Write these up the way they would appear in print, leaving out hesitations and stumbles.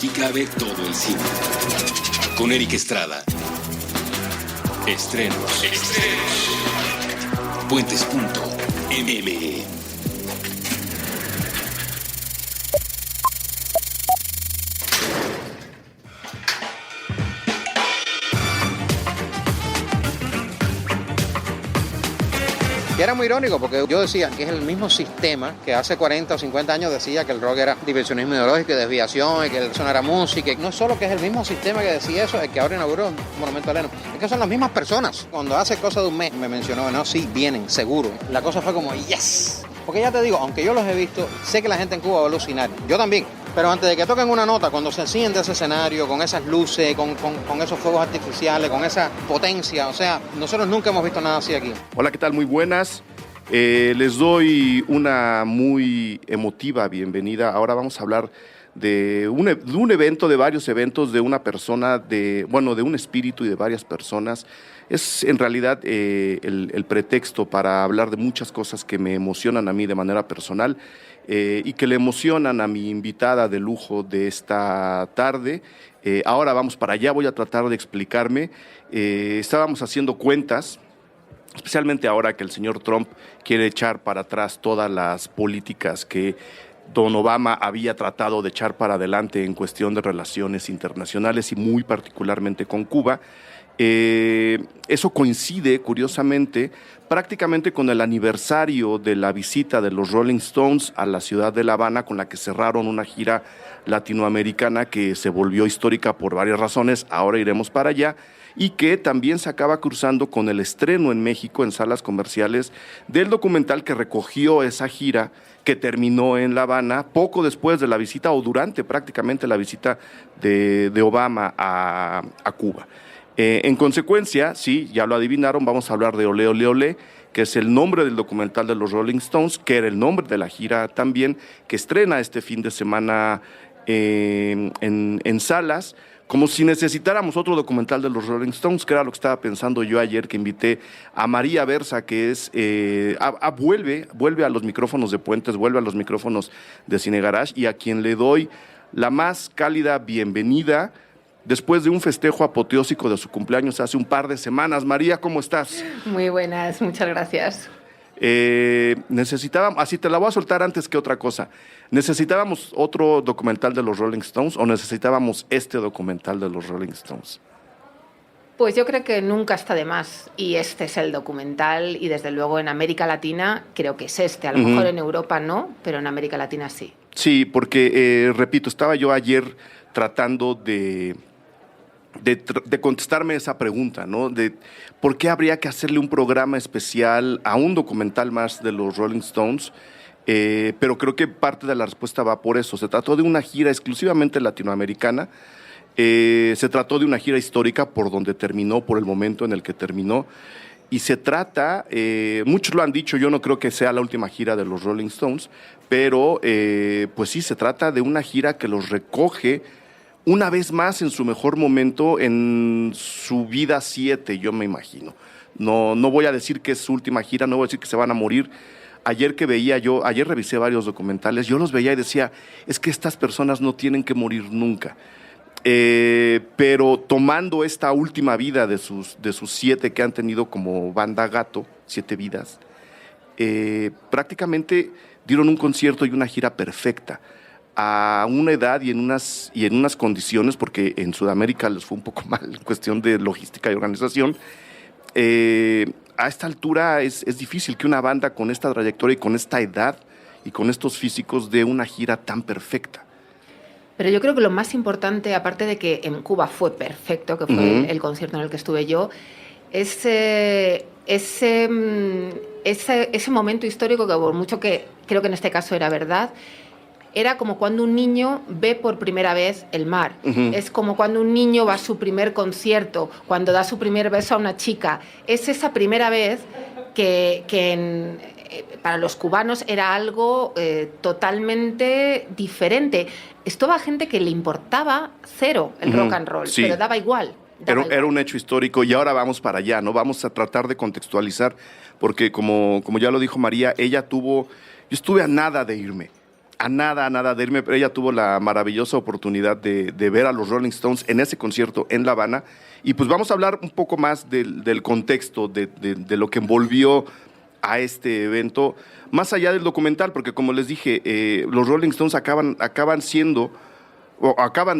Aquí cabe todo el cine. Con Eric Estrada. Estrenos. Puentes.me. Y era muy irónico porque yo decía que es el mismo sistema que hace 40 o 50 años decía que el rock era diversionismo ideológico y desviación y que eso no era música. Y no solo que es el mismo sistema que decía eso, el que ahora inauguró un monumento a Lennon, es que son las mismas personas. Cuando hace cosa de un mes me mencionó, no, sí, vienen, seguro. La cosa fue como, yes. Porque ya te digo, aunque yo los he visto, sé que la gente en Cuba va a alucinar. Yo también. Pero antes de que toquen una nota, cuando se enciende ese escenario, con esas luces, con esos fuegos artificiales, con esa potencia, o sea, nosotros nunca hemos visto nada así aquí. Hola, ¿qué tal? Muy buenas. Les doy una muy emotiva bienvenida. Ahora vamos a hablar de un evento, de varios eventos, de una persona, de un espíritu y de varias personas. Es en realidad el pretexto para hablar de muchas cosas que me emocionan a mí de manera personal y que le emocionan a mi invitada de lujo de esta tarde. Ahora vamos para allá, voy a tratar de explicarme. Estábamos haciendo cuentas, especialmente ahora que el señor Trump quiere echar para atrás todas las políticas que don Obama había tratado de echar para adelante en cuestión de relaciones internacionales y muy particularmente con Cuba. Eso coincide, curiosamente, prácticamente con el aniversario de la visita de los Rolling Stones a la ciudad de La Habana, con la que cerraron una gira latinoamericana que se volvió histórica por varias razones. Ahora iremos para allá. Y que también se acaba cruzando con el estreno en México, en salas comerciales, del documental que recogió esa gira que terminó en La Habana poco después de la visita o durante prácticamente la visita de Obama a Cuba. En consecuencia, sí, ya lo adivinaron, vamos a hablar de Olé, Olé, Olé, que es el nombre del documental de los Rolling Stones, que era el nombre de la gira también, que estrena este fin de semana en salas. Como si necesitáramos otro documental de los Rolling Stones, que era lo que estaba pensando yo ayer, que invité a María Versa, que es vuelve a los micrófonos de Puentes, vuelve a los micrófonos de Cine Garage, y a quien le doy la más cálida bienvenida después de un festejo apoteósico de su cumpleaños hace un par de semanas. María, ¿cómo estás? Muy buenas, muchas gracias. Necesitábamos, así te la voy a soltar antes que otra cosa. ¿Necesitábamos otro documental de los Rolling Stones o necesitábamos este documental de los Rolling Stones? Pues yo creo que nunca está de más, y este es el documental, y desde luego en América Latina creo que es este. A lo mejor en Europa no, pero en América Latina sí. Sí, porque, repito, estaba yo ayer tratando de contestarme esa pregunta, ¿no? De por qué habría que hacerle un programa especial a un documental más de los Rolling Stones, pero creo que parte de la respuesta va por eso. Se trató de una gira exclusivamente latinoamericana, se trató de una gira histórica por donde terminó, por el momento en el que terminó, y se trata, muchos lo han dicho, yo no creo que sea la última gira de los Rolling Stones, pero pues sí, se trata de una gira que los recoge una vez más en su mejor momento, en su vida 7, yo me imagino. No voy a decir que es su última gira, no voy a decir que se van a morir. Ayer revisé varios documentales, yo los veía y decía, es que estas personas no tienen que morir nunca. Pero tomando esta última vida de sus 7 que han tenido como banda Gato, 7 vidas, prácticamente dieron un concierto y una gira perfecta, a una edad y en unas condiciones, porque en Sudamérica les fue un poco mal en cuestión de logística y organización. A esta altura es difícil que una banda con esta trayectoria y con esta edad y con estos físicos dé una gira tan perfecta. Pero yo creo que lo más importante, aparte de que en Cuba fue perfecto, que fue el concierto en el que estuve yo, ese momento histórico, que por mucho que creo que en este caso era verdad, era como cuando un niño ve por primera vez el mar. Es como cuando un niño va a su primer concierto, cuando da su primer beso a una chica. Es esa primera vez que para los cubanos era algo totalmente diferente. Esto va a gente que le importaba cero el rock and roll, pero daba igual. Era un hecho histórico, y ahora vamos para allá, ¿no? Vamos a tratar de contextualizar, porque como ya lo dijo María, yo estuve a nada de irme. a nada de irme, pero ella tuvo la maravillosa oportunidad de ver a los Rolling Stones en ese concierto en La Habana. Y pues vamos a hablar un poco más del contexto, de lo que envolvió a este evento, más allá del documental, porque como les dije, los Rolling Stones acaban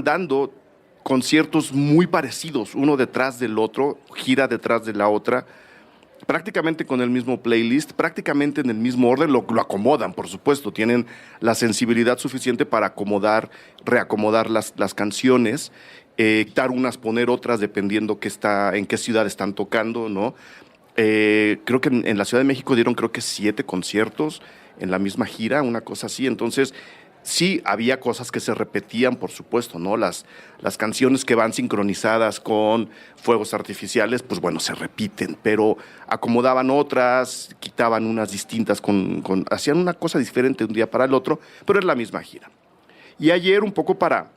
dando conciertos muy parecidos, uno detrás del otro, gira detrás de la otra, prácticamente con el mismo playlist, prácticamente en el mismo orden, lo acomodan, por supuesto, tienen la sensibilidad suficiente para reacomodar las canciones, quitar unas, poner otras, dependiendo en qué ciudad están tocando, ¿no? Creo que en la Ciudad de México dieron creo que 7 conciertos en la misma gira, una cosa así, entonces sí había cosas que se repetían, por supuesto, ¿no? Las canciones que van sincronizadas con fuegos artificiales, pues bueno, se repiten, pero acomodaban otras, quitaban unas distintas, hacían una cosa diferente de un día para el otro, pero es la misma gira. Y ayer, un poco para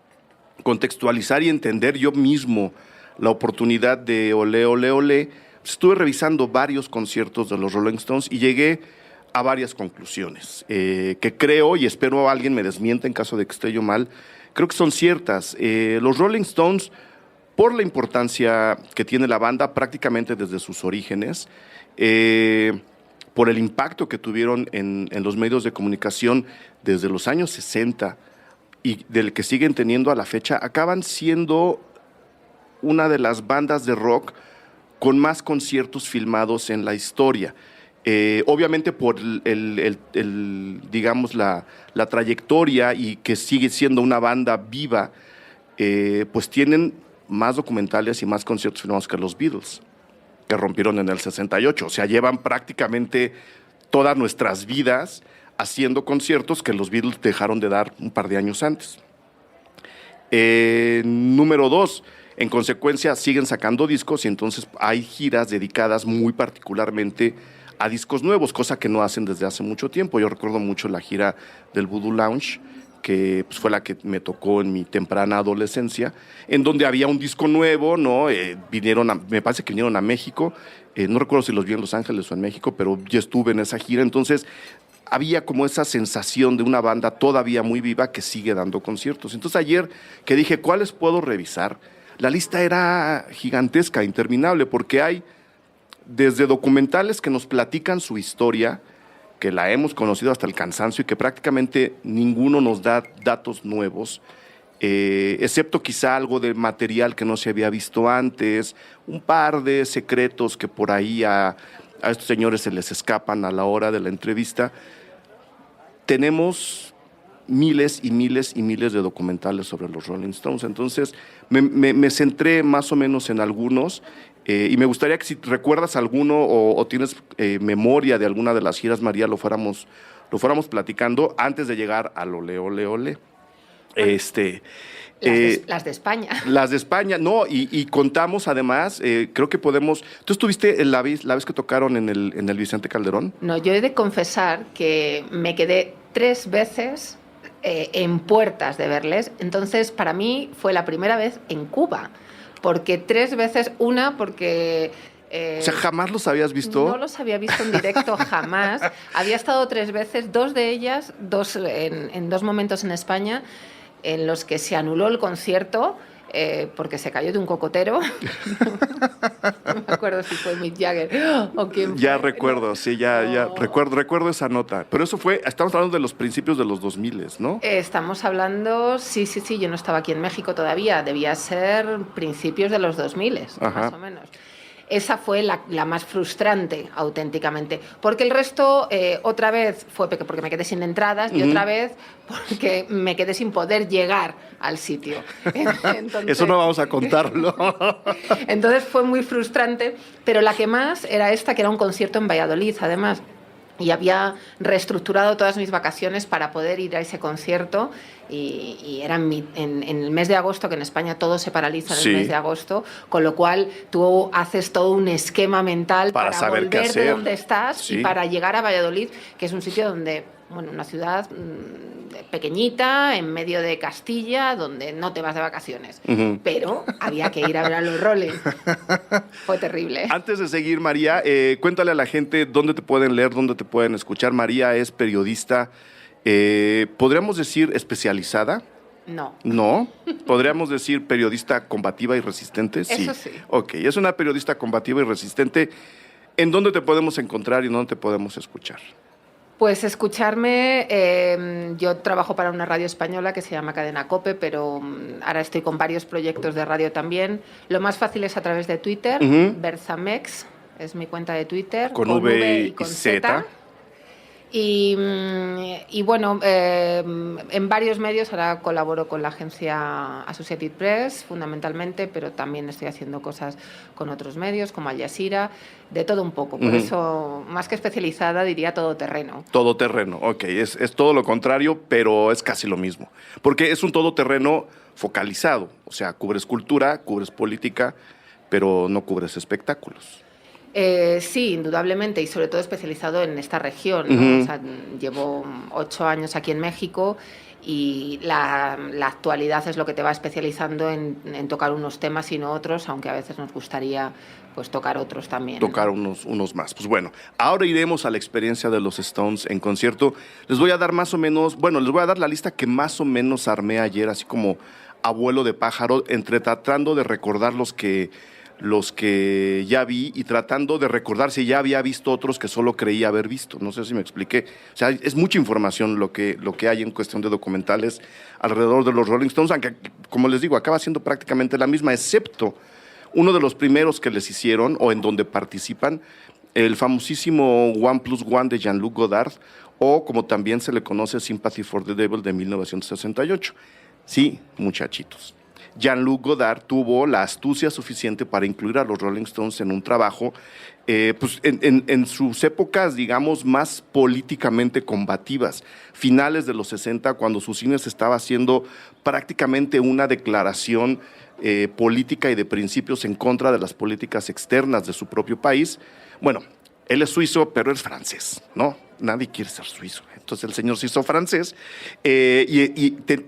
contextualizar y entender yo mismo la oportunidad de Olé, Olé, Olé, estuve revisando varios conciertos de los Rolling Stones y llegué a varias conclusiones que creo, y espero alguien me desmienta en caso de que esté yo mal, creo que son ciertas. Los Rolling Stones, por la importancia que tiene la banda prácticamente desde sus orígenes, por el impacto que tuvieron en los medios de comunicación desde los años 60 y del que siguen teniendo a la fecha, acaban siendo una de las bandas de rock con más conciertos filmados en la historia. Obviamente por digamos la trayectoria y que sigue siendo una banda viva, pues tienen más documentales y más conciertos filmados que los Beatles, que rompieron en el 68. O sea, llevan prácticamente todas nuestras vidas haciendo conciertos que los Beatles dejaron de dar un par de años antes. Número 2, en consecuencia siguen sacando discos y entonces hay giras dedicadas muy particularmente a discos nuevos, cosa que no hacen desde hace mucho tiempo. Yo recuerdo mucho la gira del Voodoo Lounge, que pues, fue la que me tocó en mi temprana adolescencia, en donde había un disco nuevo, ¿no? Me parece que vinieron a México, no recuerdo si los vi en Los Ángeles o en México, pero yo estuve en esa gira, entonces había como esa sensación de una banda todavía muy viva que sigue dando conciertos. Entonces ayer que dije, ¿cuáles puedo revisar? La lista era gigantesca, interminable, porque hay desde documentales que nos platican su historia, que la hemos conocido hasta el cansancio y que prácticamente ninguno nos da datos nuevos, excepto quizá algo de material que no se había visto antes, un par de secretos que por ahí a estos señores se les escapan a la hora de la entrevista. Tenemos miles y miles y miles de documentales sobre los Rolling Stones, entonces me centré más o menos en algunos. Y me gustaría que si recuerdas alguno o tienes memoria de alguna de las giras, María, lo fuéramos platicando antes de llegar al Olé, Olé, Olé. Las de España. Las de España, no, y contamos además, creo que podemos... ¿Tú estuviste la vez que tocaron en el Vicente Calderón? No, yo he de confesar que me quedé 3 veces en puertas de verles, entonces para mí fue la primera vez en Cuba. Porque 3 veces, una porque... o sea, ¿jamás los habías visto? No los había visto en directo, jamás. Había estado 3 veces, 2 de ellas, en 2 momentos en España, en los que se anuló el concierto porque se cayó de un cocotero. No me acuerdo si fue Mick Jagger o quién fue. Ya recuerdo, sí, ya recuerdo esa nota. Pero eso estamos hablando de los principios de los 2000, ¿no? Estamos hablando, sí, yo no estaba aquí en México todavía, debía ser principios de los 2000, más o menos. Esa fue la más frustrante, auténticamente. Porque el resto, otra vez, fue porque me quedé sin entradas y otra vez porque me quedé sin poder llegar al sitio. Entonces, eso no vamos a contarlo. Entonces fue muy frustrante, pero la que más era esta, que era un concierto en Valladolid, además. Y había reestructurado todas mis vacaciones para poder ir a ese concierto y era en el mes de agosto, que en España todo se paraliza en el mes de agosto, con lo cual tú haces todo un esquema mental para saber volver qué hacer. de donde estás y para llegar a Valladolid, que es un sitio donde, bueno, una ciudad pequeñita, en medio de Castilla, donde no te vas de vacaciones. Pero había que ir a ver a los Rolling. Fue terrible. Antes de seguir, María, cuéntale a la gente dónde te pueden leer, dónde te pueden escuchar. María es periodista ¿Podríamos decir especializada? No. No. ¿Podríamos decir periodista combativa y resistente? Sí. Eso sí. Ok, es una periodista combativa y resistente. ¿En dónde te podemos encontrar y en dónde te podemos escuchar? Pues escucharme, yo trabajo para una radio española que se llama Cadena COPE, pero ahora estoy con varios proyectos de radio también. Lo más fácil es a través de Twitter, Berzamex, es mi cuenta de Twitter. Con V y con Z. Y bueno, en varios medios ahora colaboro con la agencia Associated Press, fundamentalmente, pero también estoy haciendo cosas con otros medios, como Al Jazeera, de todo un poco. Por eso, más que especializada, diría todoterreno. Todoterreno, ok. Es todo lo contrario, pero es casi lo mismo. Porque es un todoterreno focalizado. O sea, cubres cultura, cubres política, pero no cubres espectáculos. Sí, indudablemente, y sobre todo especializado en esta región, ¿no? O sea, llevo 8 años aquí en México y la actualidad es lo que te va especializando en tocar unos temas y no otros, aunque a veces nos gustaría pues tocar otros también. Tocar unos más. Pues bueno, ahora iremos a la experiencia de los Stones en concierto. Les voy a dar más o menos, les voy a dar la lista que más o menos armé ayer, así como abuelo de pájaro, tratando de recordar los que ya vi y tratando de recordar si ya había visto otros que solo creía haber visto. No sé si me expliqué. O sea, es mucha información lo que hay en cuestión de documentales alrededor de los Rolling Stones, aunque, como les digo, acaba siendo prácticamente la misma, excepto uno de los primeros que les hicieron o en donde participan, el famosísimo One Plus One de Jean-Luc Godard, o como también se le conoce, Sympathy for the Devil de 1968. Sí, muchachitos. Jean-Luc Godard tuvo la astucia suficiente para incluir a los Rolling Stones en un trabajo pues en sus épocas, digamos, más políticamente combativas, finales de los 60, cuando su cine se estaba haciendo prácticamente una declaración política y de principios en contra de las políticas externas de su propio país. Bueno, él es suizo, pero es francés, ¿no? Nadie quiere ser suizo. Entonces el señor se hizo francés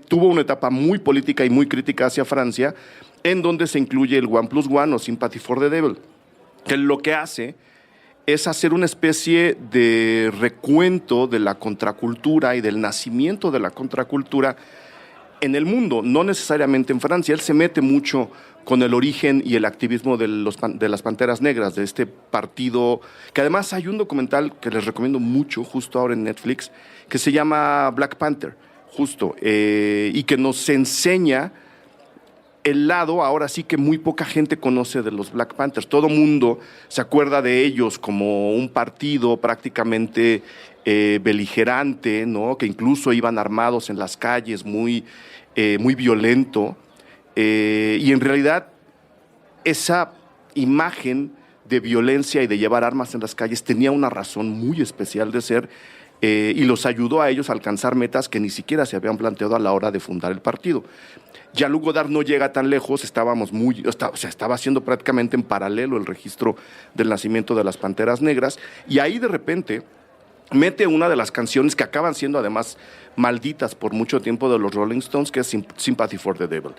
tuvo una etapa muy política y muy crítica hacia Francia, en donde se incluye el One Plus One o Sympathy for the Devil, que lo que hace es hacer una especie de recuento de la contracultura y del nacimiento de la contracultura en el mundo, no necesariamente en Francia. Él se mete mucho con el origen y el activismo de las Panteras Negras, de este partido, que además hay un documental que les recomiendo mucho, justo ahora en Netflix, que se llama Black Panther, justo, y que nos enseña el lado, ahora sí que muy poca gente conoce de los Black Panthers. Todo mundo se acuerda de ellos como un partido prácticamente beligerante, ¿no? Que incluso iban armados en las calles, muy violento. Y en realidad esa imagen de violencia y de llevar armas en las calles tenía una razón muy especial de ser, y los ayudó a ellos a alcanzar metas que ni siquiera se habían planteado a la hora de fundar el partido. Jean-Luc Godard no llega tan lejos, estaba haciendo prácticamente en paralelo el registro del nacimiento de las Panteras Negras, y ahí de repente mete una de las canciones que acaban siendo además malditas por mucho tiempo de los Rolling Stones, que es Sympathy for the Devil,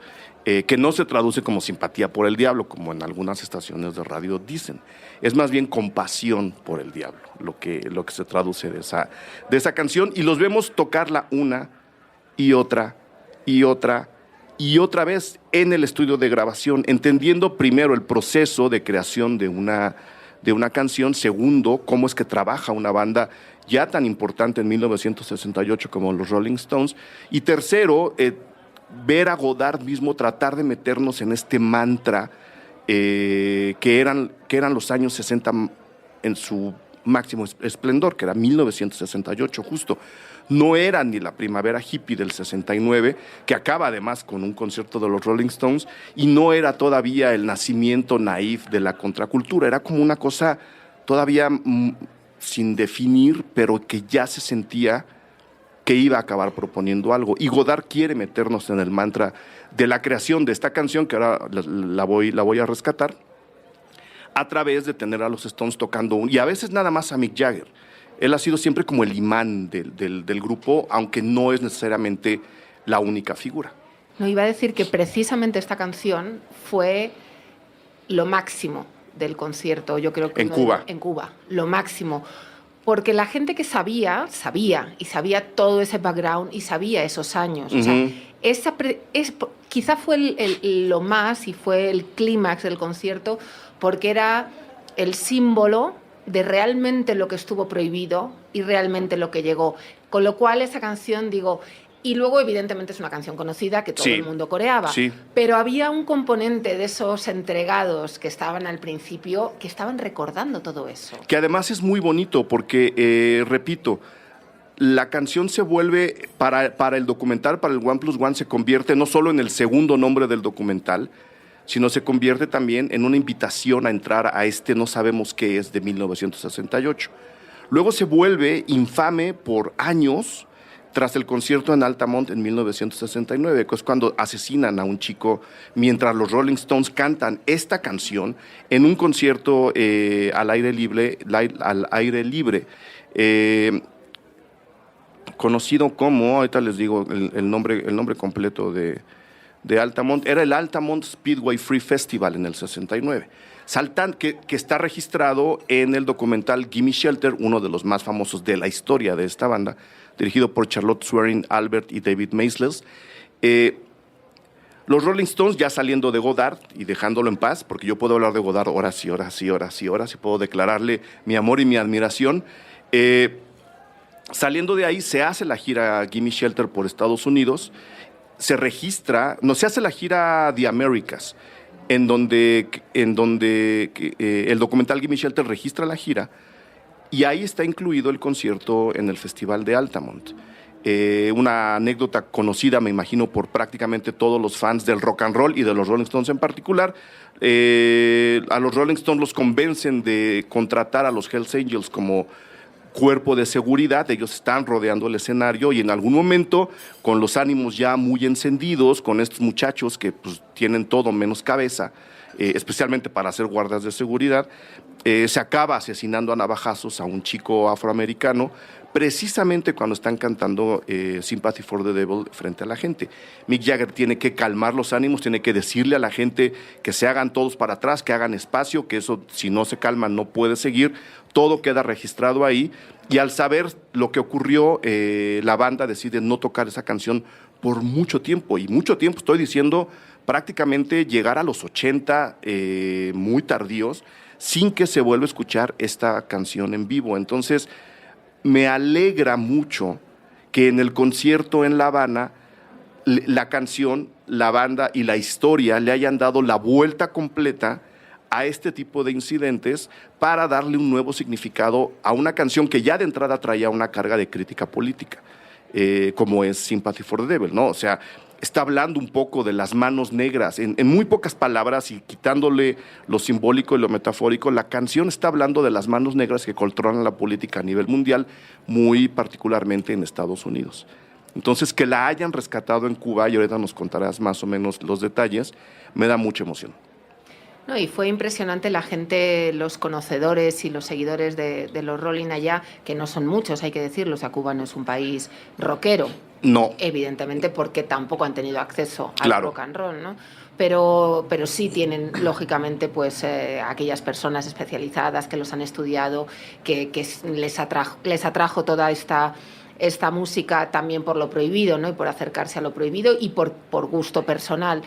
que no se traduce como simpatía por el diablo, como en algunas estaciones de radio dicen. Es más bien compasión por el diablo, lo que se traduce de esa canción, y los vemos tocarla una y otra y otra y otra vez en el estudio de grabación, entendiendo primero el proceso de creación de una canción, segundo, cómo es que trabaja una banda ya tan importante en 1968 como los Rolling Stones, y tercero, ver a Godard mismo tratar de meternos en este mantra que eran los años 60 en su máximo esplendor, que era 1968 justo. No era ni la primavera hippie del 69, que acaba además con un concierto de los Rolling Stones, y no era todavía el nacimiento naif de la contracultura, era como una cosa todavía sin definir, pero que ya se sentía que iba a acabar proponiendo algo. Y Godard quiere meternos en el mantra de la creación de esta canción, que ahora la voy a rescatar, a través de tener a los Stones tocando, y a veces nada más a Mick Jagger. Él ha sido siempre como el imán del grupo, aunque no es necesariamente la única figura. No, iba a decir que precisamente esta canción fue lo máximo del concierto, yo creo que en Cuba. En Cuba, lo máximo, porque la gente que sabía todo ese background y sabía esos años. O sea, quizá fue lo más y fue el clímax del concierto, porque era el símbolo de realmente lo que estuvo prohibido y realmente lo que llegó. Con lo cual esa canción, digo... Y luego, evidentemente, es una canción conocida que todo el mundo coreaba. Sí. Pero había un componente de esos entregados que estaban al principio que estaban recordando todo eso. Que además es muy bonito porque, repito, la canción se vuelve, para el documental, para el 1+1, se convierte no solo en el segundo nombre del documental, sino se convierte también en una invitación a entrar a este No sabemos qué es de 1968. Luego se vuelve infame por años tras el concierto en Altamont en 1969, que es cuando asesinan a un chico mientras los Rolling Stones cantan esta canción en un concierto al aire libre, conocido como, ahorita les digo el nombre completo de Altamont, era el Altamont Speedway Free Festival en el 69. Que está registrado en el documental Gimme Shelter, uno de los más famosos de la historia de esta banda, dirigido por Charlotte Swearing Albert y David Maysles. Los Rolling Stones, ya saliendo de Godard y dejándolo en paz, porque yo puedo hablar de Godard horas y horas y horas y horas, y puedo declararle mi amor y mi admiración. Saliendo de ahí, se hace la gira Gimme Shelter por Estados Unidos, se hace la gira The Americas, en donde el documental Gimme Shelter registra la gira, y ahí está incluido el concierto en el Festival de Altamont. Una anécdota conocida, me imagino, por prácticamente todos los fans del rock and roll y de los Rolling Stones en particular. A los Rolling Stones los convencen de contratar a los Hells Angels como cuerpo de seguridad. Ellos están rodeando el escenario y en algún momento, con los ánimos ya muy encendidos, con estos muchachos que pues, tienen todo menos cabeza, especialmente para ser guardas de seguridad, se acaba asesinando a navajazos a un chico afroamericano, precisamente cuando están cantando Sympathy for the Devil frente a la gente. Mick Jagger tiene que calmar los ánimos, tiene que decirle a la gente que se hagan todos para atrás, que hagan espacio, que eso, si no se calman, no puede seguir. Todo queda registrado ahí, y al saber lo que ocurrió, la banda decide no tocar esa canción por mucho tiempo, y mucho tiempo, estoy diciendo, prácticamente llegar a los 80, muy tardíos, sin que se vuelva a escuchar esta canción en vivo. Entonces, me alegra mucho que en el concierto en La Habana, la canción, la banda y la historia le hayan dado la vuelta completa a este tipo de incidentes para darle un nuevo significado a una canción que ya de entrada traía una carga de crítica política, como es Sympathy for the Devil, ¿no? O sea, está hablando un poco de las manos negras, en muy pocas palabras y quitándole lo simbólico y lo metafórico. La canción está hablando de las manos negras que controlan la política a nivel mundial, muy particularmente en Estados Unidos. Entonces, que la hayan rescatado en Cuba, y ahorita nos contarás más o menos los detalles, me da mucha emoción. No, y fue impresionante la gente, los conocedores y los seguidores de los Rolling allá, que no son muchos, hay que decirlo. O sea, Cuba no es un país rockero. No. Evidentemente, porque tampoco han tenido acceso al rock and roll, ¿no? Pero sí tienen, lógicamente, pues aquellas personas especializadas que los han estudiado, que les atrajo toda esta música también por lo prohibido, ¿no? Y por acercarse a lo prohibido y por gusto personal.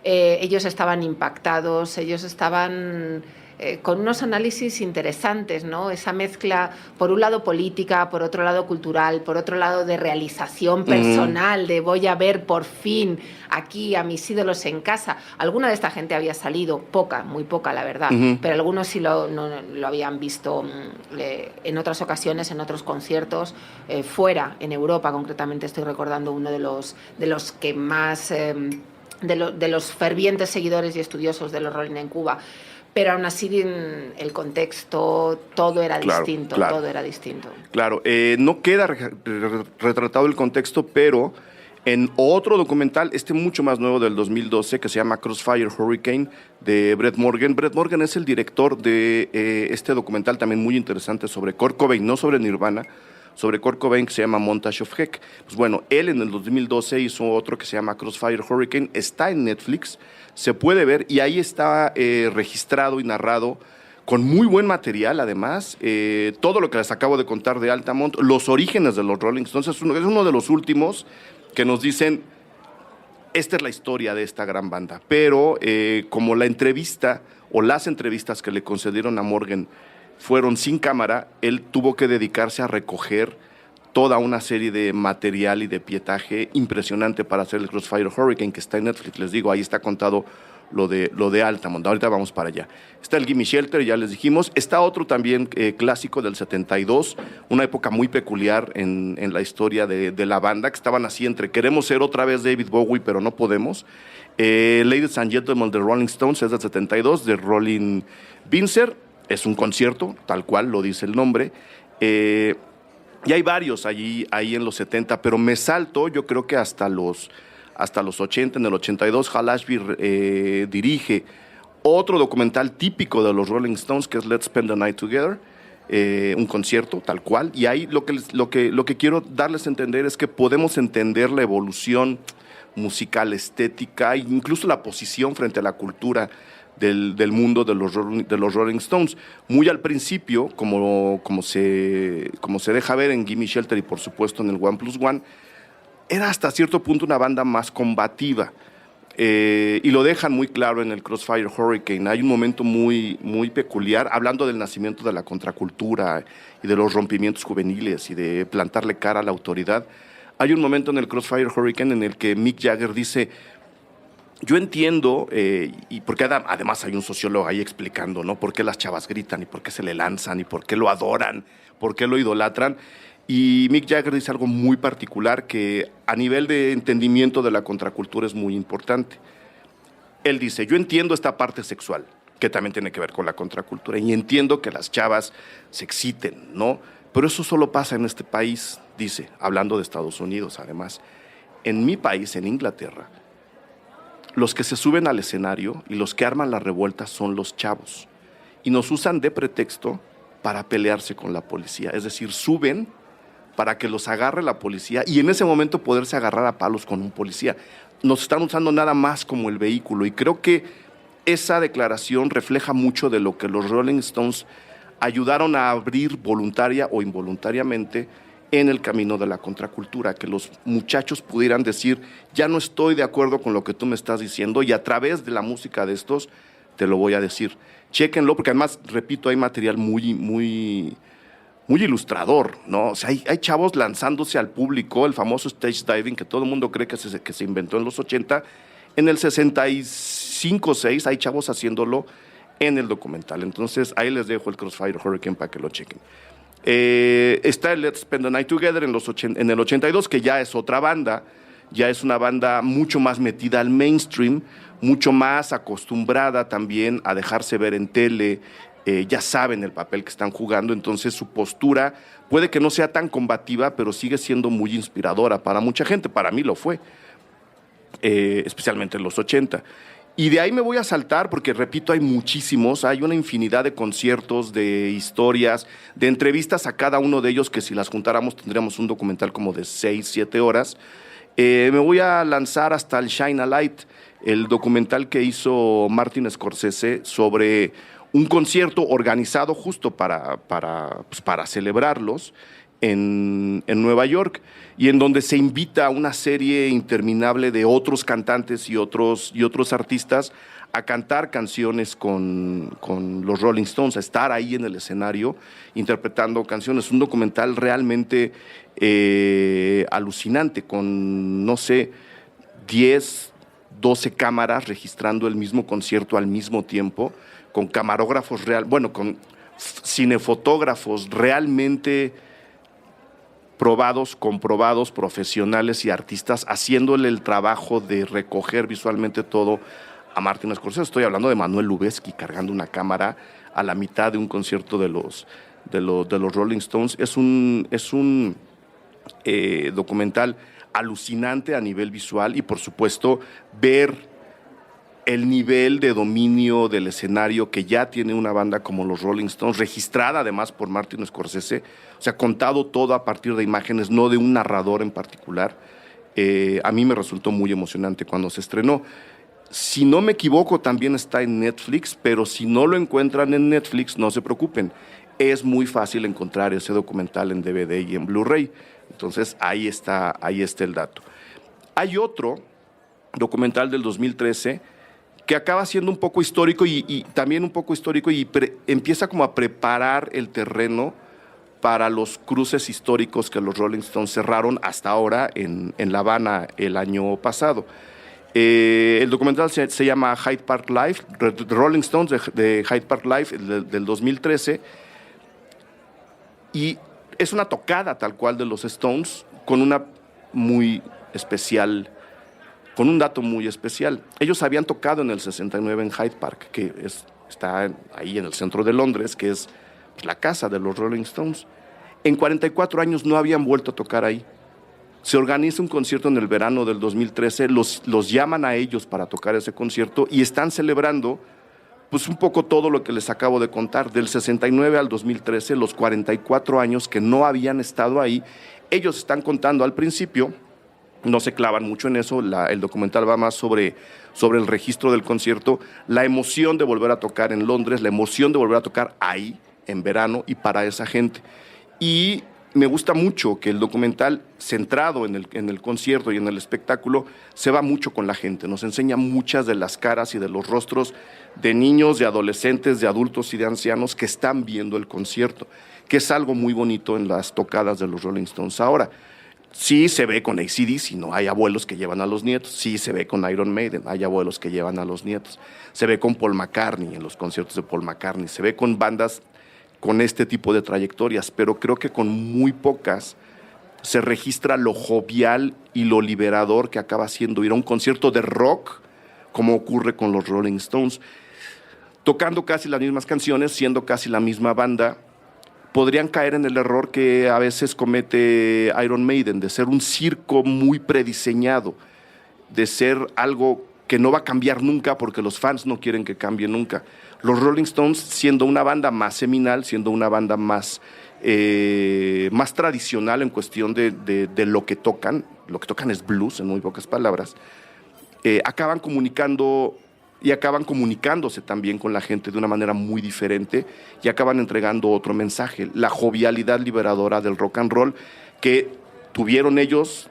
Ellos estaban impactados, ellos estaban con unos análisis interesantes, ¿no? Esa mezcla, por un lado política, por otro lado cultural, por otro lado de realización personal, de voy a ver por fin aquí a mis ídolos en casa. Alguna de esta gente había salido, muy poca la verdad, pero algunos sí lo habían visto en otras ocasiones, en otros conciertos, fuera, en Europa concretamente. Estoy recordando uno de los que más... de los fervientes seguidores y estudiosos de los Rolling en Cuba, pero aún así el contexto, todo era distinto, todo era distinto. Claro, no queda retratado el contexto, pero en otro documental, mucho más nuevo del 2012, que se llama Crossfire Hurricane, de Brett Morgen. Brett Morgen es el director de este documental también muy interesante sobre Kurt Cobain, no sobre Nirvana, sobre Kurt Cobain, que se llama Montage of Heck. Pues bueno, él en el 2012 hizo otro que se llama Crossfire Hurricane, está en Netflix, se puede ver, y ahí está registrado y narrado con muy buen material además, todo lo que les acabo de contar de Altamont, los orígenes de los Rolling Stones, es uno de los últimos que nos dicen, esta es la historia de esta gran banda, pero como la entrevista o las entrevistas que le concedieron a Morgan fueron sin cámara, él tuvo que dedicarse a recoger toda una serie de material y de pietaje impresionante para hacer el Crossfire Hurricane, que está en Netflix, les digo, ahí está contado lo de Altamont. Ahorita vamos para allá. Está el Gimme Shelter, ya les dijimos. Está otro también clásico del 72, una época muy peculiar en la historia de la banda, que estaban así entre queremos ser otra vez David Bowie, pero no podemos. Ladies and Gentlemen de Rolling Stones es del 72, de Rolling Vincer. Es un concierto, tal cual lo dice el nombre. Y hay varios ahí en los 70, pero me salto, yo creo que hasta los 80, en el 82, Hal Ashby dirige otro documental típico de los Rolling Stones, que es Let's Spend the Night Together, un concierto tal cual, y ahí lo que quiero darles a entender es que podemos entender la evolución musical, estética, e incluso la posición frente a la cultura del mundo de los Rolling Stones. Muy al principio, como se deja ver en Gimme Shelter y por supuesto en el One Plus One, era hasta cierto punto una banda más combativa, y lo dejan muy claro en el Crossfire Hurricane. Hay un momento muy, muy peculiar, hablando del nacimiento de la contracultura y de los rompimientos juveniles y de plantarle cara a la autoridad. Hay un momento en el Crossfire Hurricane en el que Mick Jagger dice, yo entiendo, y porque además hay un sociólogo ahí explicando, ¿no?, por qué las chavas gritan y por qué se le lanzan y por qué lo adoran, por qué lo idolatran. Y Mick Jagger dice algo muy particular que a nivel de entendimiento de la contracultura es muy importante. Él dice, yo entiendo esta parte sexual, que también tiene que ver con la contracultura, y entiendo que las chavas se exciten, ¿no? Pero eso solo pasa en este país, dice, hablando de Estados Unidos además. En mi país, en Inglaterra, los que se suben al escenario y los que arman la revuelta son los chavos. Y nos usan de pretexto para pelearse con la policía. Es decir, suben para que los agarre la policía y en ese momento poderse agarrar a palos con un policía. Nos están usando nada más como el vehículo, y creo que esa declaración refleja mucho de lo que los Rolling Stones ayudaron a abrir voluntaria o involuntariamente en el camino de la contracultura, que los muchachos pudieran decir, ya no estoy de acuerdo con lo que tú me estás diciendo, y a través de la música de estos te lo voy a decir. Chéquenlo, porque además, repito, hay material muy, muy, muy ilustrador, ¿no? O sea, hay chavos lanzándose al público, el famoso stage diving que todo el mundo cree que se inventó en los 80, en el 65, 6 hay chavos haciéndolo en el documental. Entonces, ahí les dejo el Crossfire Hurricane para que lo chequen. Está el Let's Spend the Night Together en el 82, que ya es otra banda, ya es una banda mucho más metida al mainstream, mucho más acostumbrada también a dejarse ver en tele, ya saben el papel que están jugando, entonces su postura puede que no sea tan combativa, pero sigue siendo muy inspiradora para mucha gente. Para mí lo fue, especialmente en los 80. Y de ahí me voy a saltar porque, repito, hay muchísimos, hay una infinidad de conciertos, de historias, de entrevistas a cada uno de ellos que si las juntáramos tendríamos un documental como de 6, 7 horas. Me voy a lanzar hasta el Shine a Light, el documental que hizo Martin Scorsese sobre un concierto organizado justo para celebrarlos en Nueva York, y en donde se invita a una serie interminable de otros cantantes y otros artistas a cantar canciones con los Rolling Stones, a estar ahí en el escenario interpretando canciones. Un documental realmente alucinante, con, no sé, 10, 12 cámaras registrando el mismo concierto al mismo tiempo, con camarógrafos con cinefotógrafos realmente probados, comprobados, profesionales y artistas, haciéndole el trabajo de recoger visualmente todo a Martin Scorsese. Estoy hablando de Manuel Lubezki cargando una cámara a la mitad de un concierto de los Rolling Stones. Es un documental alucinante a nivel visual, y por supuesto ver el nivel de dominio del escenario que ya tiene una banda como los Rolling Stones, registrada además por Martin Scorsese, o sea, contado todo a partir de imágenes, no de un narrador en particular. A mí me resultó muy emocionante cuando se estrenó. Si no me equivoco, también está en Netflix, pero si no lo encuentran en Netflix, no se preocupen. Es muy fácil encontrar ese documental en DVD y en Blu-ray. Entonces, ahí está el dato. Hay otro documental del 2013 que acaba siendo un poco histórico y también un poco histórico y empieza como a preparar el terreno para los cruces históricos que los Rolling Stones cerraron hasta ahora en La Habana el año pasado. El documental se llama Hyde Park Live, The Rolling Stones de Hyde Park Live del 2013, y es una tocada tal cual de los Stones con un dato muy especial. Ellos habían tocado en el 69 en Hyde Park, que está ahí en el centro de Londres, que es la casa de los Rolling Stones. En 44 años no habían vuelto a tocar ahí. Se organiza un concierto en el verano del 2013, los llaman a ellos para tocar ese concierto y están celebrando pues un poco todo lo que les acabo de contar, del 69 al 2013, los 44 años que no habían estado ahí. Ellos están contando al principio, no se clavan mucho en eso, el documental va más sobre el registro del concierto, la emoción de volver a tocar en Londres, la emoción de volver a tocar ahí, en verano, y para esa gente. Y me gusta mucho que el documental, centrado en el concierto y en el espectáculo, se va mucho con la gente, nos enseña muchas de las caras y de los rostros de niños, de adolescentes, de adultos y de ancianos que están viendo el concierto, que es algo muy bonito en las tocadas de los Rolling Stones ahora. Sí se ve con AC/DC, no hay abuelos que llevan a los nietos. Sí se ve con Iron Maiden, hay abuelos que llevan a los nietos. Se ve con Paul McCartney en los conciertos de Paul McCartney, se ve con bandas con este tipo de trayectorias, pero creo que con muy pocas se registra lo jovial y lo liberador que acaba siendo ir a un concierto de rock, como ocurre con los Rolling Stones. Tocando casi las mismas canciones, siendo casi la misma banda, podrían caer en el error que a veces comete Iron Maiden, de ser un circo muy prediseñado, de ser algo que no va a cambiar nunca porque los fans no quieren que cambie nunca. Los Rolling Stones, siendo una banda más seminal, siendo una banda más tradicional en cuestión de lo que tocan es blues, en muy pocas palabras, acaban comunicando y acaban comunicándose también con la gente de una manera muy diferente y acaban entregando otro mensaje, la jovialidad liberadora del rock and roll que tuvieron ellos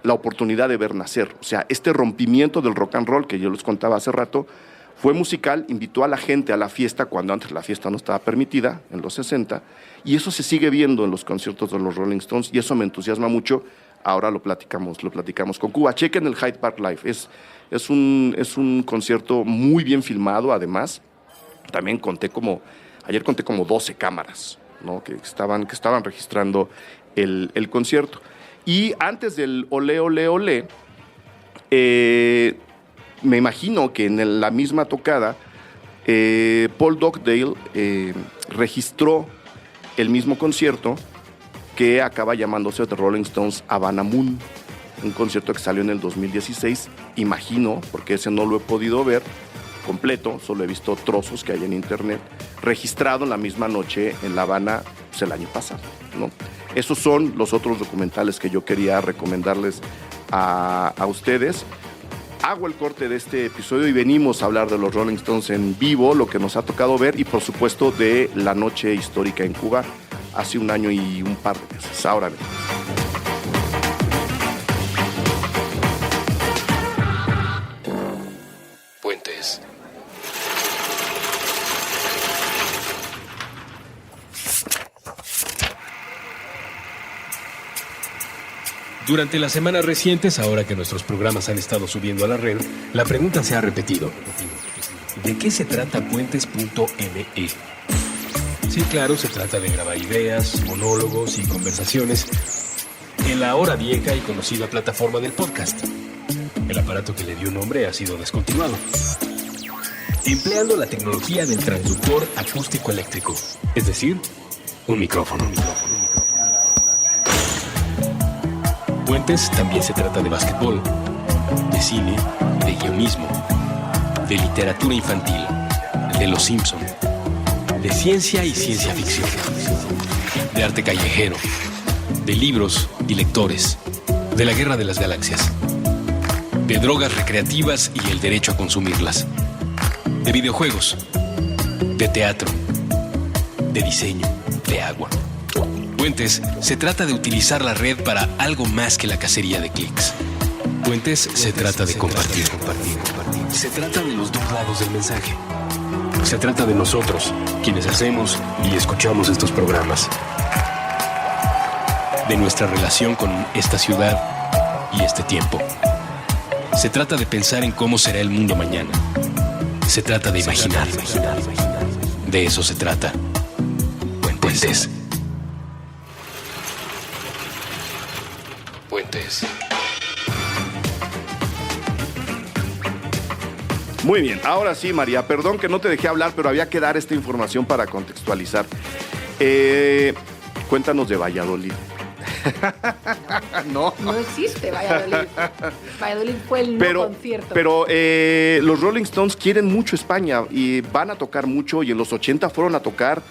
la oportunidad de ver nacer. O sea, este rompimiento del rock and roll que yo les contaba hace rato fue musical, invitó a la gente a la fiesta cuando antes la fiesta no estaba permitida, en los 60, y eso se sigue viendo en los conciertos de los Rolling Stones y eso me entusiasma mucho. Ahora lo platicamos con Cuba. Chequen el Hyde Park Live, es un concierto muy bien filmado, además. También ayer conté como 12 cámaras, ¿no? que estaban registrando el concierto. Y antes del Olé, Olé, Olé, me imagino que en la misma tocada, Paul Dugdale registró el mismo concierto que acaba llamándose The Rolling Stones Havana Moon, un concierto que salió en el 2016, imagino, porque ese no lo he podido ver completo, solo he visto trozos que hay en internet, registrado en la misma noche en La Habana pues, el año pasado, ¿no? Esos son los otros documentales que yo quería recomendarles a ustedes. Hago el corte de este episodio y venimos a hablar de los Rolling Stones en vivo, lo que nos ha tocado ver y por supuesto de la noche histórica en Cuba hace un año y un par de meses. Ahora venimos. Puentes. Durante las semanas recientes, ahora que nuestros programas han estado subiendo a la red, la pregunta se ha repetido. ¿De qué se trata Puentes.me? Sí, claro, se trata de grabar ideas, monólogos y conversaciones en la ahora vieja y conocida plataforma del podcast. El aparato que le dio nombre ha sido descontinuado. Empleando la tecnología del transductor acústico eléctrico, es decir, un micrófono. Puentes también se trata de básquetbol, de cine, de guionismo, de literatura infantil, de Los Simpson, de ciencia y ciencia ficción, de arte callejero, de libros y lectores, de la Guerra de las Galaxias. de drogas recreativas y el derecho a consumirlas, de videojuegos, de teatro, de diseño, de agua. Puentes se trata de utilizar la red para algo más que la cacería de clics. Puentes se trata de compartir. Se trata de los dos lados del mensaje. Se trata de nosotros, quienes hacemos y escuchamos estos programas. De nuestra relación con esta ciudad y este tiempo. Se trata de pensar en cómo será el mundo mañana. Se trata de imaginar. De eso se trata. Puentes. Puentes. Muy bien, ahora sí, María, perdón que no te dejé hablar, pero había que dar esta información para contextualizar. Cuéntanos de Valladolid. No existe Valladolid. Valladolid fue el concierto. Pero los Rolling Stones quieren mucho España y van a tocar mucho, y en los 80 fueron a tocar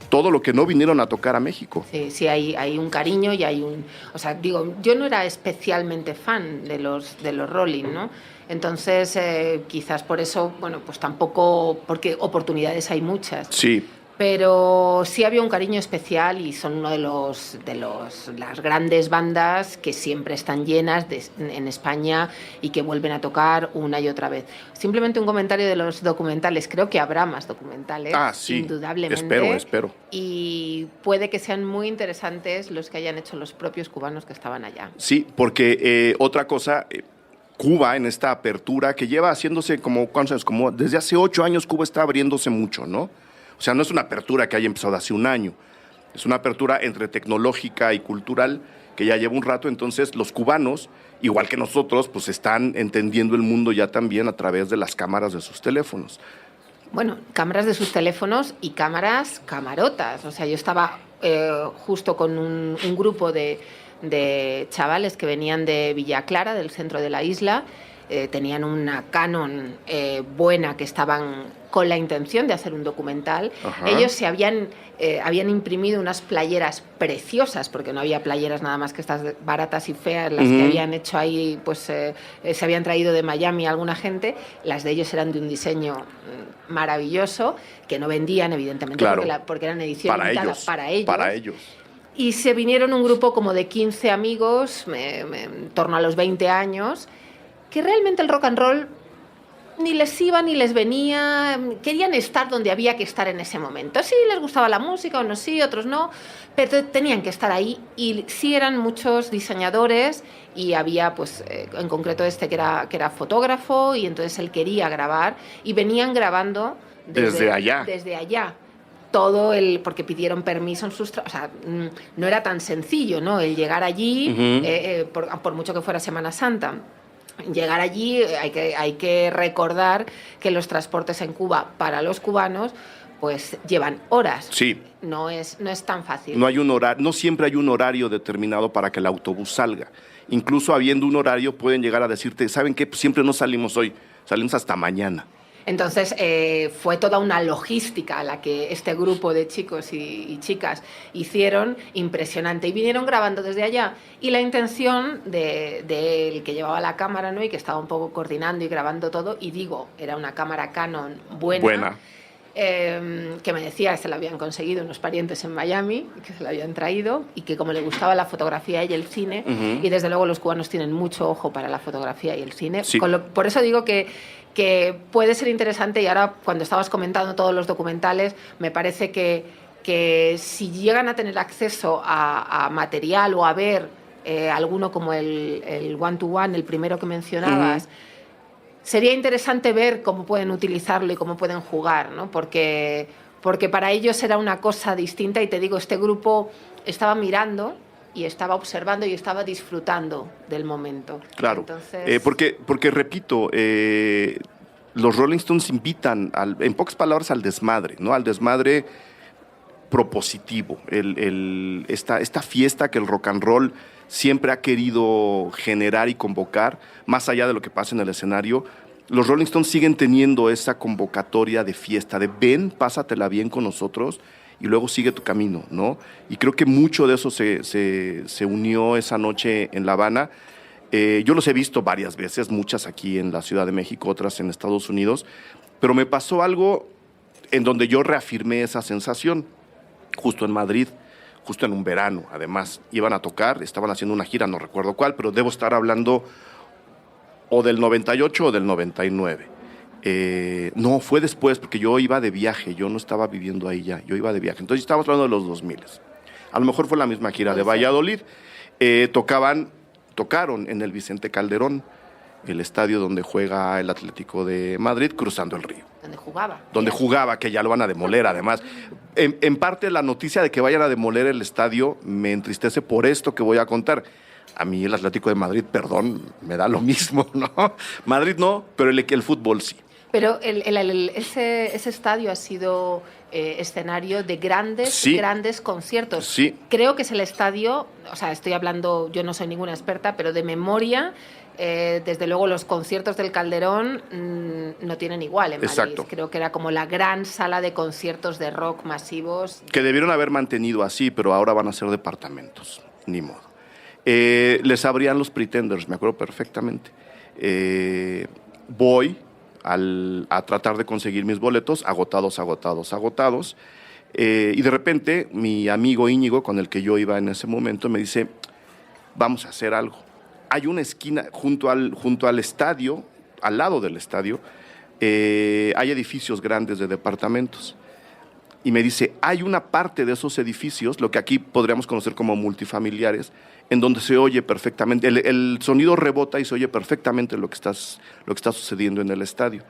todo lo que no vinieron a tocar a México. Sí, hay un cariño y hay un... O sea, digo, yo no era especialmente fan de los Rolling, ¿no? Entonces, quizás por eso, bueno, pues tampoco... Porque oportunidades hay muchas. Sí. Pero sí había un cariño especial y son uno de las grandes bandas que siempre están llenas en España y que vuelven a tocar una y otra vez. Simplemente un comentario de los documentales. Creo que habrá más documentales, sí. Indudablemente. Espero. Y puede que sean muy interesantes los que hayan hecho los propios cubanos que estaban allá. Sí, porque otra cosa... Cuba, en esta apertura que lleva haciéndose ¿cuántos años? Como desde hace 8 años Cuba está abriéndose mucho, ¿no? O sea, no es una apertura que haya empezado hace un año, es una apertura entre tecnológica y cultural que ya lleva un rato. Entonces los cubanos, igual que nosotros, pues están entendiendo el mundo ya también a través de las cámaras de sus teléfonos. Bueno, cámaras de sus teléfonos y camarotas. O sea, yo estaba justo con un grupo de chavales que venían de Villa Clara, del centro de la isla. Tenían una Canon buena, que estaban con la intención de hacer un documental. Ajá. Ellos se habían imprimido unas playeras preciosas, porque no había playeras nada más que estas baratas y feas, las que habían hecho ahí, pues se habían traído de Miami alguna gente. Las de ellos eran de un diseño maravilloso, que no vendían, evidentemente, claro, porque eran edición limitada para ellos. Y se vinieron un grupo como de 15 amigos, en torno a los 20 años, que realmente el rock and roll ni les iba ni les venía, querían estar donde había que estar en ese momento. Sí, les gustaba la música, unos sí, otros no, pero tenían que estar ahí. Y sí eran muchos diseñadores, y había, pues, en concreto que era fotógrafo, y entonces él quería grabar, y venían grabando desde allá. Porque pidieron permiso en sus... O sea, no era tan sencillo, ¿no? El llegar allí, por mucho que fuera Semana Santa. Llegar allí, hay que recordar que los transportes en Cuba para los cubanos pues llevan horas. Sí. No es tan fácil. No hay un horario, no siempre hay un horario determinado para que el autobús salga. Incluso habiendo un horario pueden llegar a decirte, ¿saben qué? Pues siempre no salimos hoy, salimos hasta mañana. Entonces fue toda una logística la que este grupo de chicos y chicas hicieron, impresionante, y vinieron grabando desde allá. Y la intención del que llevaba la cámara, ¿no?, y que estaba un poco coordinando y grabando todo, y digo, era una cámara Canon buena. Que me decía que se la habían conseguido unos parientes en Miami, que se la habían traído, y que como le gustaba la fotografía y el cine, y desde luego los cubanos tienen mucho ojo para la fotografía y el cine, sí. Por eso digo que puede ser interesante. Y ahora, cuando estabas comentando todos los documentales, me parece que si llegan a tener acceso a material o a ver alguno como el One to One, el primero que mencionabas, sería interesante ver cómo pueden utilizarlo y cómo pueden jugar, ¿no? Porque para ellos era una cosa distinta, y te digo, este grupo estaba mirando y estaba observando y estaba disfrutando del momento. Claro. Entonces... porque repito, los Rolling Stones invitan, en pocas palabras, al desmadre, ¿no? Al desmadre propositivo, esta fiesta que el rock and roll siempre ha querido generar y convocar, más allá de lo que pasa en el escenario. Los Rolling Stones siguen teniendo esa convocatoria de fiesta, de ven, pásatela bien con nosotros y luego sigue tu camino, ¿no? Y creo que mucho de eso se unió esa noche en La Habana. Yo los he visto varias veces, muchas aquí en la Ciudad de México, otras en Estados Unidos, pero me pasó algo en donde yo reafirmé esa sensación, justo en Madrid, justo en un verano, además. Iban a tocar, estaban haciendo una gira, no recuerdo cuál, pero debo estar hablando o del 98 o del 99. No, fue después, porque yo iba de viaje, yo no estaba viviendo ahí ya, yo iba de viaje. Entonces estábamos hablando de los 2000. A lo mejor fue la misma gira de Valladolid. Tocaron en el Vicente Calderón, el estadio donde juega el Atlético de Madrid, cruzando el río. Donde jugaba, que ya lo van a demoler, además. En parte, la noticia de que vayan a demoler el estadio me entristece por esto que voy a contar. A mí el Atlético de Madrid, perdón, me da lo mismo, ¿no? Madrid no, pero el fútbol sí. Pero ese estadio ha sido escenario de grandes conciertos. Sí. Creo que es el estadio, o sea, estoy hablando, yo no soy ninguna experta, pero de memoria, desde luego los conciertos del Calderón no tienen igual en Madrid. Exacto. Creo que era como la gran sala de conciertos de rock masivos. Que debieron haber mantenido así, pero ahora van a ser departamentos, ni modo. Les abrían los Pretenders, me acuerdo perfectamente. Voy a tratar de conseguir mis boletos, agotados. Y de repente, mi amigo Íñigo, con el que yo iba en ese momento, me dice, vamos a hacer algo. Hay una esquina junto al estadio, al lado del estadio, hay edificios grandes de departamentos. Y me dice, hay una parte de esos edificios, lo que aquí podríamos conocer como multifamiliares, en donde se oye perfectamente, el sonido rebota y se oye perfectamente lo que está sucediendo en el estadio.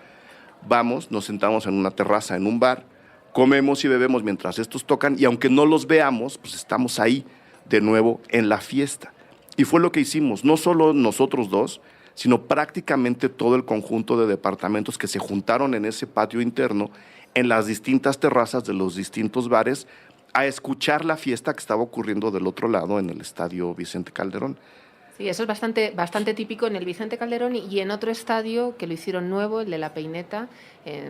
Vamos, nos sentamos en una terraza, en un bar, comemos y bebemos mientras estos tocan, y aunque no los veamos, pues estamos ahí de nuevo en la fiesta. Y fue lo que hicimos, no solo nosotros dos, sino prácticamente todo el conjunto de departamentos que se juntaron en ese patio interno, en las distintas terrazas de los distintos bares, a escuchar la fiesta que estaba ocurriendo del otro lado en el estadio Vicente Calderón. Sí, eso es bastante típico en el Vicente Calderón y en otro estadio que lo hicieron nuevo, el de La Peineta,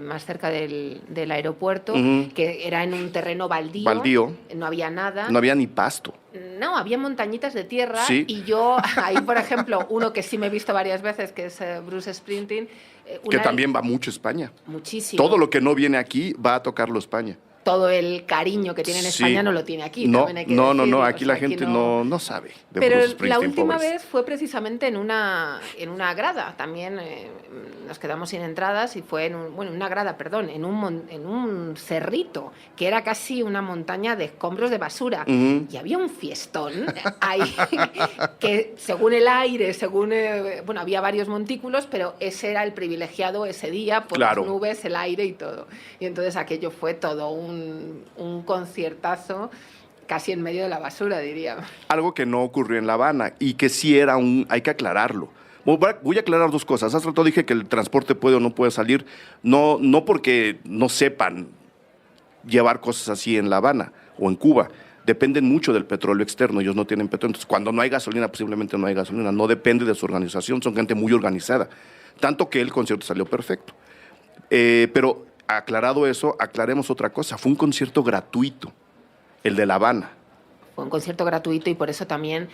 más cerca del aeropuerto, que era en un terreno baldío. No había nada. No había ni pasto. No, había montañitas de tierra. Sí. Y yo, ahí por ejemplo, uno que sí me he visto varias veces, que es Bruce Springsteen. Que también va mucho a España. Muchísimo. Todo lo que no viene aquí va a tocarlo España. Todo el cariño que tiene en España no lo tiene aquí. No, también hay que decirlo. aquí la gente no sabe de Pero Bruce Springsteen, la última pobres. vez fue precisamente en una grada. También nos quedamos sin entradas y fue en un cerrito, que era casi una montaña de escombros de basura. Y había un fiestón ahí, que según el aire, había varios montículos, pero ese era el privilegiado ese día, por las nubes, el aire y todo. Y entonces aquello fue todo un conciertazo casi en medio de la basura, diría. Algo que no ocurrió en La Habana y que sí hay que aclararlo. Voy a aclarar dos cosas. Hace rato dije que el transporte puede o no puede salir, no porque no sepan llevar cosas así en La Habana o en Cuba. Dependen mucho del petróleo externo, ellos no tienen petróleo. Entonces, cuando no hay gasolina, posiblemente no hay gasolina. No depende de su organización, son gente muy organizada. Tanto que el concierto salió perfecto. Pero aclarado eso, aclaremos otra cosa. Fue un concierto gratuito, el de La Habana. Fue un concierto gratuito y por eso también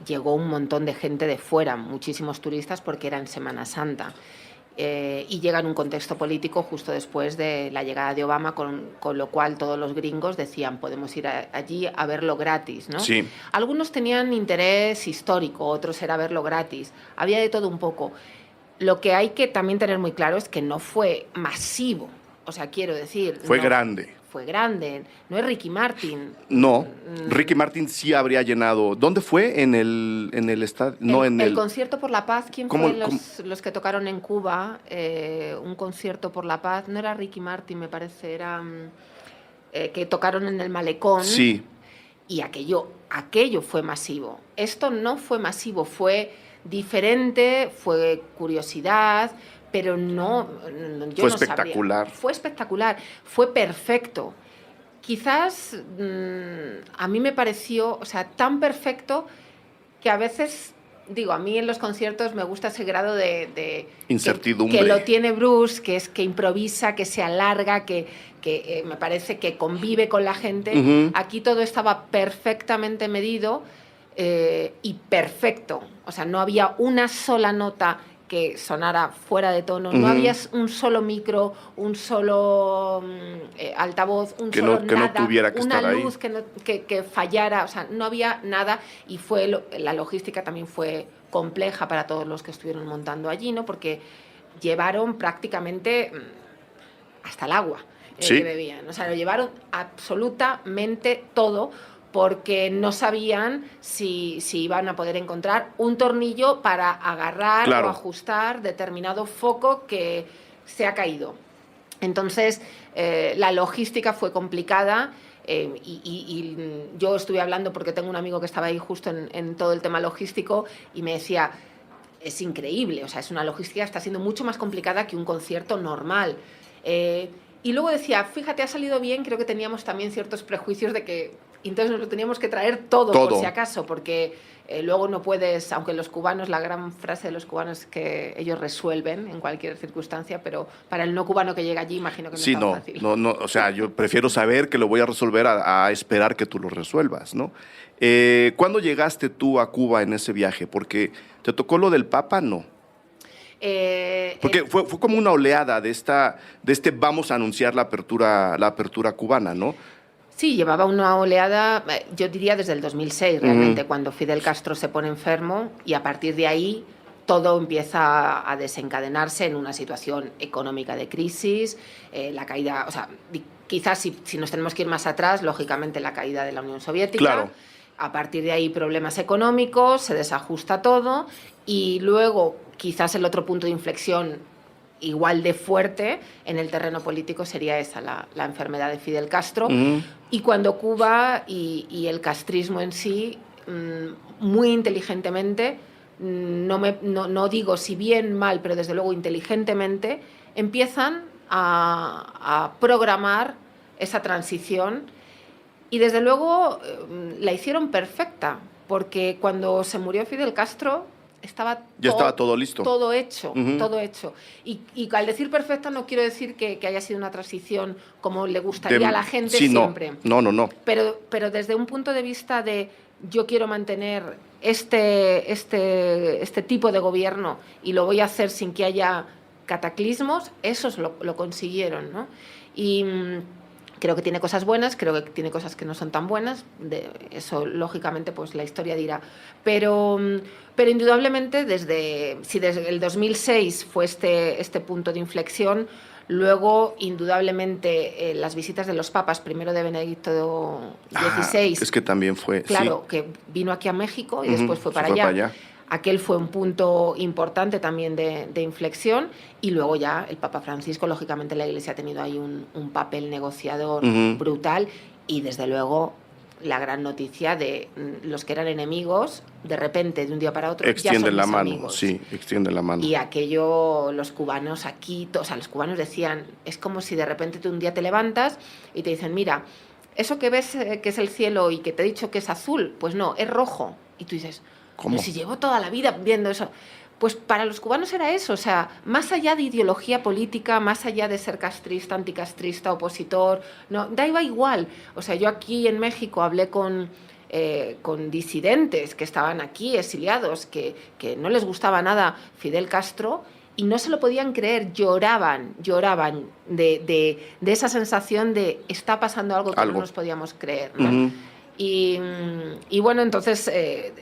llegó un montón de gente de fuera, muchísimos turistas, porque era en Semana Santa. Y llega en un contexto político justo después de la llegada de Obama, con lo cual todos los gringos decían, podemos ir allí a verlo gratis, ¿no? Sí. Algunos tenían interés histórico, otros era verlo gratis. Había de todo un poco. Lo que hay que también tener muy claro es que no fue masivo. O sea, quiero decir... Fue grande. Fue grande. No es Ricky Martin. No, Ricky Martin sí habría llenado. ¿Dónde fue? ¿En el estadio? No, el Concierto por la Paz. ¿Quién fue los que tocaron en Cuba? Un Concierto por la Paz. No era Ricky Martin, me parece. Era que tocaron en el Malecón. Sí. Y aquello fue masivo. Esto no fue masivo, fue diferente, fue curiosidad, pero fue espectacular. Fue espectacular, fue perfecto. Quizás a mí me pareció, o sea, tan perfecto que a veces, digo, a mí en los conciertos me gusta ese grado de incertidumbre. Que lo tiene Bruce, que es que improvisa, que se alarga, que me parece que convive con la gente. Aquí todo estaba perfectamente medido. y perfecto. O sea, no había una sola nota que sonara fuera de tono, no había un solo micro, un solo altavoz, que solo no nada, tuviera que una estar ahí. luz que fallara, o sea, no había nada, y la logística también fue compleja para todos los que estuvieron montando allí, ¿no? Porque llevaron prácticamente hasta el agua que bebían, o sea, lo llevaron absolutamente todo, porque no sabían si iban a poder encontrar un tornillo para agarrar o ajustar determinado foco que se ha caído. Entonces, la logística fue complicada. Y yo estuve hablando porque tengo un amigo que estaba ahí justo en todo el tema logístico y me decía, es increíble, o sea, es una logística que está siendo mucho más complicada que un concierto normal. Y luego decía, fíjate, ha salido bien, creo que teníamos también ciertos prejuicios de que entonces nos lo teníamos que traer todo. Por si acaso, porque luego no puedes, aunque los cubanos, la gran frase de los cubanos es que ellos resuelven en cualquier circunstancia, pero para el no cubano que llega allí imagino que no es tan fácil. No, o sea, yo prefiero saber que lo voy a resolver a esperar que tú lo resuelvas, ¿no? ¿Cuándo llegaste tú a Cuba en ese viaje? Porque ¿te tocó lo del Papa? No. Porque fue como una oleada de este vamos a anunciar la apertura cubana, ¿no? Sí, llevaba una oleada, yo diría desde el 2006 realmente, cuando Fidel Castro se pone enfermo, y a partir de ahí todo empieza a desencadenarse en una situación económica de crisis, la caída, o sea, quizás si nos tenemos que ir más atrás, lógicamente la caída de la Unión Soviética. Claro. A partir de ahí problemas económicos, se desajusta todo, y luego quizás el otro punto de inflexión igual de fuerte en el terreno político sería esa, la enfermedad de Fidel Castro. Y cuando Cuba y el castrismo en sí, muy inteligentemente, no digo si bien, mal, pero desde luego inteligentemente, empiezan a programar esa transición, y desde luego la hicieron perfecta, porque cuando se murió Fidel Castro estaba todo listo. Todo hecho, todo hecho. Y al decir perfecta no quiero decir que haya sido una transición como le gustaría a la gente siempre. No. Pero desde un punto de vista de yo quiero mantener este tipo de gobierno y lo voy a hacer sin que haya cataclismos, esos lo consiguieron, ¿no? Y creo que tiene cosas buenas, creo que tiene cosas que no son tan buenas, eso lógicamente pues la historia dirá, pero indudablemente desde el 2006 fue este punto de inflexión, luego indudablemente las visitas de los papas, primero de Benedicto XVI, es que también fue, claro, que vino aquí a México y después fue para allá. Aquel fue un punto importante también de inflexión, y luego ya el Papa Francisco, lógicamente la Iglesia ha tenido ahí un papel negociador brutal, y desde luego la gran noticia de los que eran enemigos, de repente, de un día para otro, extienden ya son la mis mano, amigos. sí, extienden la mano. Y aquello, los cubanos aquí, o sea, los cubanos decían, es como si de repente tú un día te levantas y te dicen, mira, eso que ves que es el cielo y que te he dicho que es azul, pues no, es rojo. Y tú dices, ¿cómo? Pero si llevo toda la vida viendo eso. Pues para los cubanos era eso, o sea, más allá de ideología política, más allá de ser castrista, anticastrista, opositor, no, daba igual. O sea, yo aquí en México hablé con disidentes que estaban aquí exiliados, que no les gustaba nada Fidel Castro, y no se lo podían creer, lloraban de esa sensación de está pasando algo que no nos podíamos creer, ¿no? Y bueno, entonces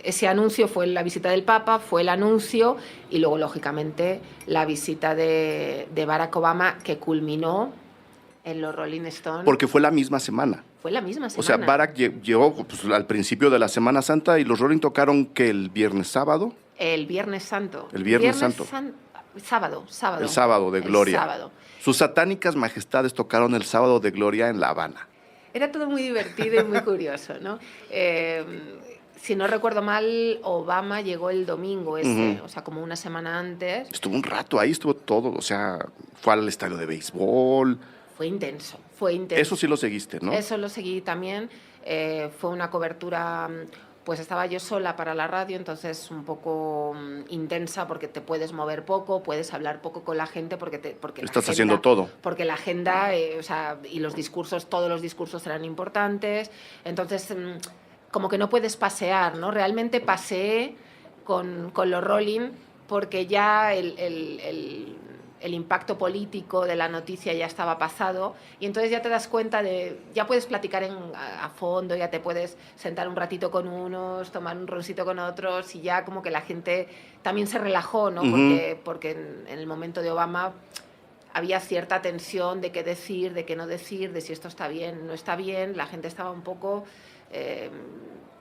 ese anuncio fue la visita del Papa, fue el anuncio, y luego, lógicamente, la visita de Barack Obama, que culminó en los Rolling Stones. Porque fue la misma semana. Fue la misma semana. O sea, Barack llegó pues, al principio de la Semana Santa, y los Rolling tocaron que el viernes sábado. El Viernes Santo. El Viernes Santo. Sábado. El sábado de Gloria. Sábado. Sus satánicas majestades tocaron el sábado de Gloria en La Habana. Era todo muy divertido y muy curioso, ¿no? Si no recuerdo mal, Obama llegó el domingo o sea, como una semana antes. Estuvo un rato ahí, estuvo todo, o sea, fue al estadio de béisbol. Fue intenso. Eso sí lo seguiste, ¿no? Eso lo seguí también. Fue una cobertura, pues estaba yo sola para la radio, entonces un poco intensa, porque te puedes mover poco, puedes hablar poco con la gente, porque estás haciendo todo. Porque la agenda, o sea, y los discursos, todos los discursos eran importantes. Entonces, como que no puedes pasear, ¿no? Realmente paseé con los Rolling porque ya el impacto político de la noticia ya estaba pasado y entonces ya te das cuenta ya puedes platicar a fondo, ya te puedes sentar un ratito con unos, tomar un roncito con otros y ya como que la gente también se relajó, ¿no? Porque en el momento de Obama había cierta tensión de qué decir, de qué no decir, de si esto está bien, no está bien, la gente estaba un poco...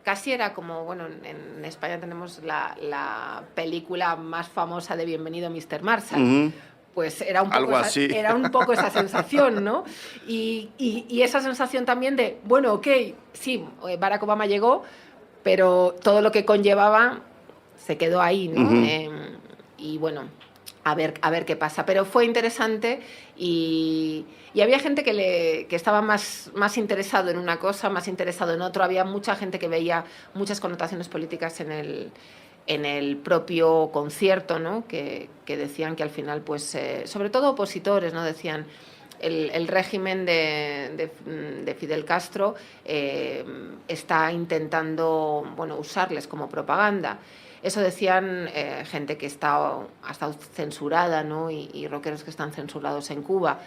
casi era como, bueno, en España tenemos la película más famosa de Bienvenido Mr. Marshall. Pues era un poco esa sensación, ¿no? Y esa sensación también de, bueno, ok, sí, Barack Obama llegó, pero todo lo que conllevaba se quedó ahí, ¿no? Y bueno, a ver qué pasa. Pero fue interesante y había gente que estaba más interesado en una cosa, más interesado en otro. Había mucha gente que veía muchas connotaciones políticas en el propio concierto, ¿no? Que decían que al final, pues, sobre todo opositores, ¿no? Decían el régimen de Fidel Castro está intentando, bueno, usarles como propaganda. Eso decían gente que ha estado censurada, ¿no? Y rockeros que están censurados en Cuba.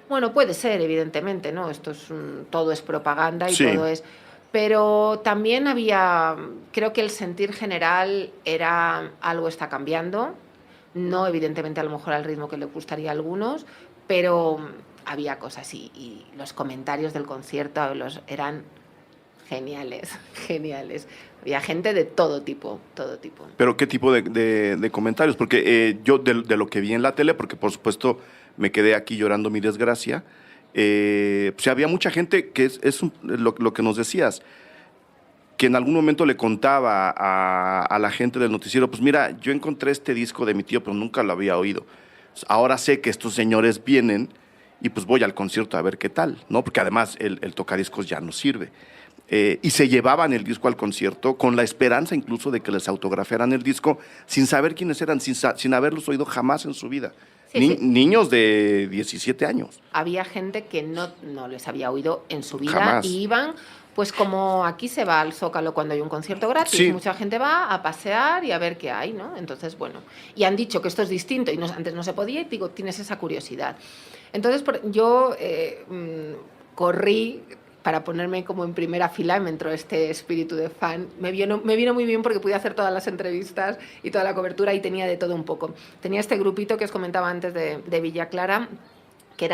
Bueno, puede ser, evidentemente, ¿no? Todo es propaganda y sí. todo es... Pero también creo que el sentir general era algo está cambiando, no evidentemente a lo mejor al ritmo que le gustaría a algunos, pero había cosas y los comentarios del concierto eran geniales. Había gente de todo tipo. ¿Pero qué tipo de comentarios? Porque yo de lo que vi en la tele, porque por supuesto me quedé aquí llorando mi desgracia, pues había mucha gente que lo que nos decías, que en algún momento le contaba a la gente del noticiero, pues mira, yo encontré este disco de mi tío, pero nunca lo había oído. Ahora sé que estos señores vienen y pues voy al concierto a ver qué tal, ¿no? Porque además el tocadiscos ya no sirve. Y se llevaban el disco al concierto con la esperanza incluso de que les autografiaran el disco sin saber quiénes eran, sin haberlos oído jamás en su vida. Sí. Niños de 17 años. Había gente que no les había oído en su vida jamás. Y iban, pues como aquí se va al Zócalo cuando hay un concierto gratis, sí. Mucha gente va a pasear y a ver qué hay, ¿no? Entonces, bueno, y han dicho que esto es distinto y antes no se podía y digo, tienes esa curiosidad. Entonces yo corrí para ponerme como en primera fila, me entró este espíritu de fan. Me vino muy bien porque pude hacer todas las entrevistas y toda la cobertura y tenía de todo un poco. Tenía este grupito que os comentaba antes de Villa Clara, que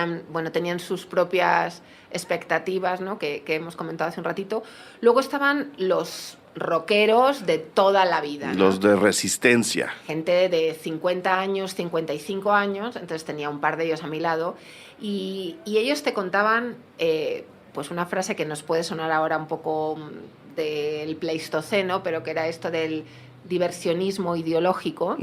tenían sus propias expectativas, ¿no? que hemos comentado hace un ratito. Luego estaban los rockeros de toda la vida, ¿no? Los de resistencia. Gente de 50 años, 55 años, entonces tenía un par de ellos a mi lado, y ellos te contaban... pues una frase que nos puede sonar ahora un poco del Pleistoceno, pero que era esto del diversionismo ideológico,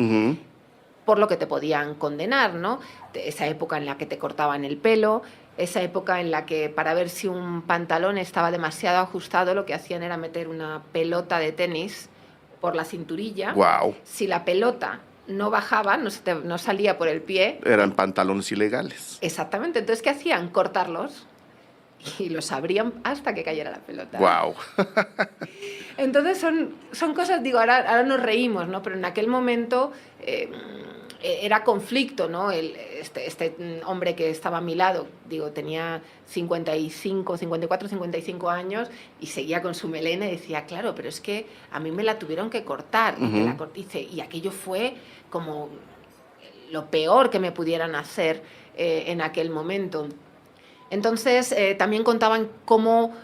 por lo que te podían condenar, ¿no? Esa época en la que te cortaban el pelo, esa época en la que para ver si un pantalón estaba demasiado ajustado, lo que hacían era meter una pelota de tenis por la cinturilla. Wow. Si la pelota no bajaba, no salía por el pie... Eran pantalones ilegales. Exactamente. Entonces, ¿qué hacían? Cortarlos. Y los abrían hasta que cayera la pelota. Wow. Entonces son cosas, digo, ahora nos reímos, ¿no? Pero en aquel momento era conflicto, ¿no? Este hombre que estaba a mi lado, digo, tenía 54, 55 años y seguía con su melena y decía, claro, pero es que a mí me la tuvieron que cortar. Y aquello fue como lo peor que me pudieran hacer en aquel momento. Entonces, también contaban cómo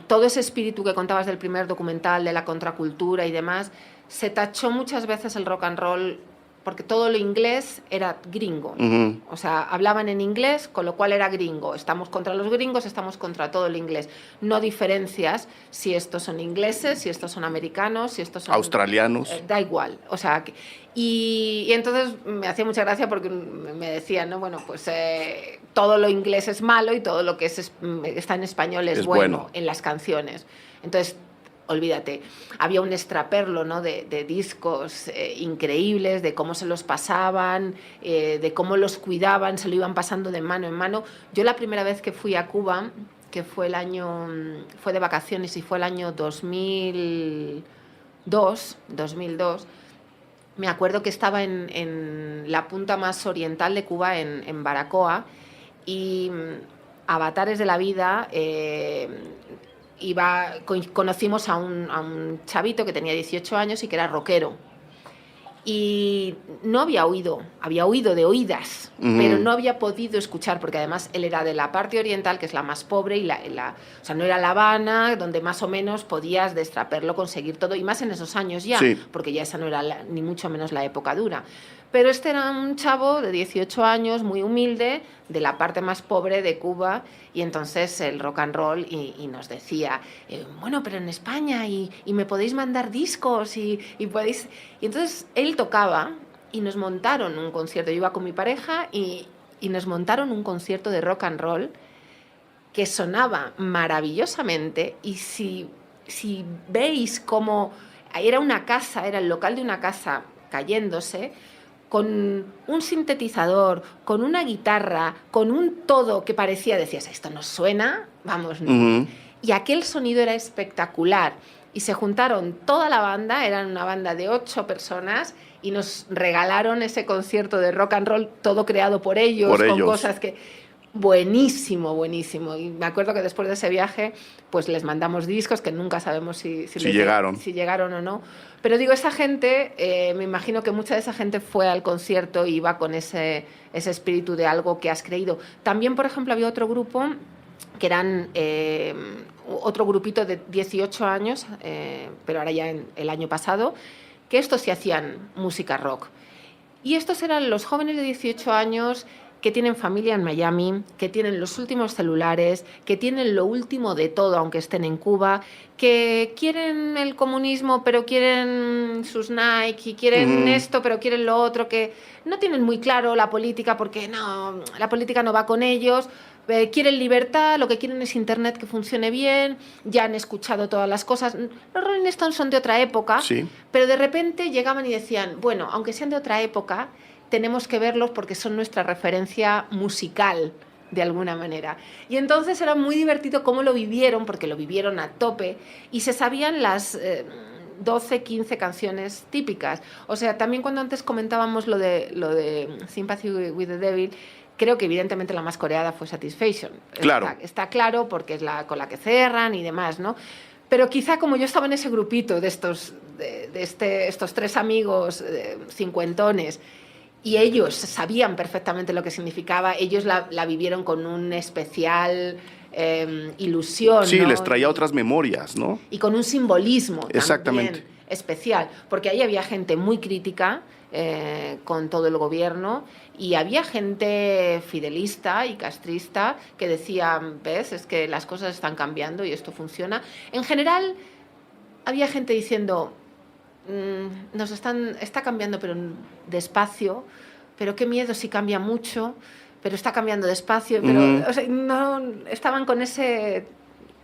todo ese espíritu que contabas del primer documental, de la contracultura y demás, se tachó muchas veces el rock and roll porque todo lo inglés era gringo. O sea, hablaban en inglés, con lo cual era gringo. Estamos contra los gringos, estamos contra todo lo inglés. No diferencias si estos son ingleses, si estos son americanos, si estos son... australianos. Da igual. O sea, y entonces me hacía mucha gracia porque me decían, ¿no? Bueno, pues todo lo inglés es malo y todo lo que está en español es bueno en las canciones. Entonces, olvídate, había un extraperlo, ¿no? de discos increíbles, de cómo se los pasaban, de cómo los cuidaban, se lo iban pasando de mano en mano. Yo la primera vez que fui a Cuba, que fue fue de vacaciones y fue el año 2002, me acuerdo que estaba en la punta más oriental de Cuba, en Baracoa, y avatares de la vida, conocimos a un chavito que tenía 18 años y que era rockero. Y no había oído de oídas, pero no había podido escuchar, porque además él era de la parte oriental, que es la más pobre, o sea, no era La Habana, donde más o menos podías destraperlo, conseguir todo, y más en esos años ya, sí, porque ya esa no era ni mucho menos la época dura. Pero este era un chavo de 18 años, muy humilde, de la parte más pobre de Cuba, y entonces el rock and roll, y nos decía, bueno, pero en España, y me podéis mandar discos, y podéis... Y entonces él tocaba, y nos montaron un concierto. Yo iba con mi pareja, y nos montaron un concierto de rock and roll que sonaba maravillosamente, y si veis cómo era el local de una casa cayéndose, con un sintetizador, con una guitarra, con un todo que parecía, decías, esto no suena, vamos, no. Y aquel sonido era espectacular. Y se juntaron toda la banda, eran una banda de 8 personas, y nos regalaron ese concierto de rock and roll, todo creado por ellos. Cosas que... Buenísimo, buenísimo. Y me acuerdo que después de ese viaje, pues les mandamos discos que nunca sabemos si llegaron o no. Pero digo, esa gente, me imagino que mucha de esa gente fue al concierto y iba con ese espíritu de algo que has creído. También, por ejemplo, había otro grupo que eran otro grupito de 18 años, pero ahora ya el año pasado, que estos sí hacían música rock. Y estos eran los jóvenes de 18 años que tienen familia en Miami, que tienen los últimos celulares, que tienen lo último de todo, aunque estén en Cuba, que quieren el comunismo, pero quieren sus Nike, y quieren esto, pero quieren lo otro, que no tienen muy claro la política, porque no, la política no va con ellos, quieren libertad, lo que quieren es internet que funcione bien, ya han escuchado todas las cosas. Los Rolling Stones son de otra época, sí, pero de repente llegaban y decían, bueno, aunque sean de otra época, tenemos que verlos porque son nuestra referencia musical, de alguna manera. Y entonces era muy divertido cómo lo vivieron, porque lo vivieron a tope, y se sabían las 12, 15 canciones típicas. O sea, también cuando antes comentábamos lo de Sympathy with the Devil, creo que evidentemente la más coreada fue Satisfaction. Claro. Está claro, porque es con la que cerran y demás, ¿no? Pero quizá como yo estaba en ese grupito de estos 3 amigos cincuentones, y ellos sabían perfectamente lo que significaba, ellos la vivieron con un especial ilusión. Sí, ¿no? les traía otras memorias, ¿no? Y con un simbolismo exactamente también especial, porque ahí había gente muy crítica con todo el gobierno, y había gente fidelista y castrista que decía, ves, es que las cosas están cambiando y esto funciona. En general, había gente diciendo, está cambiando, pero despacio, pero qué miedo si cambia mucho, pero está cambiando despacio, pero o sea, no, estaban con ese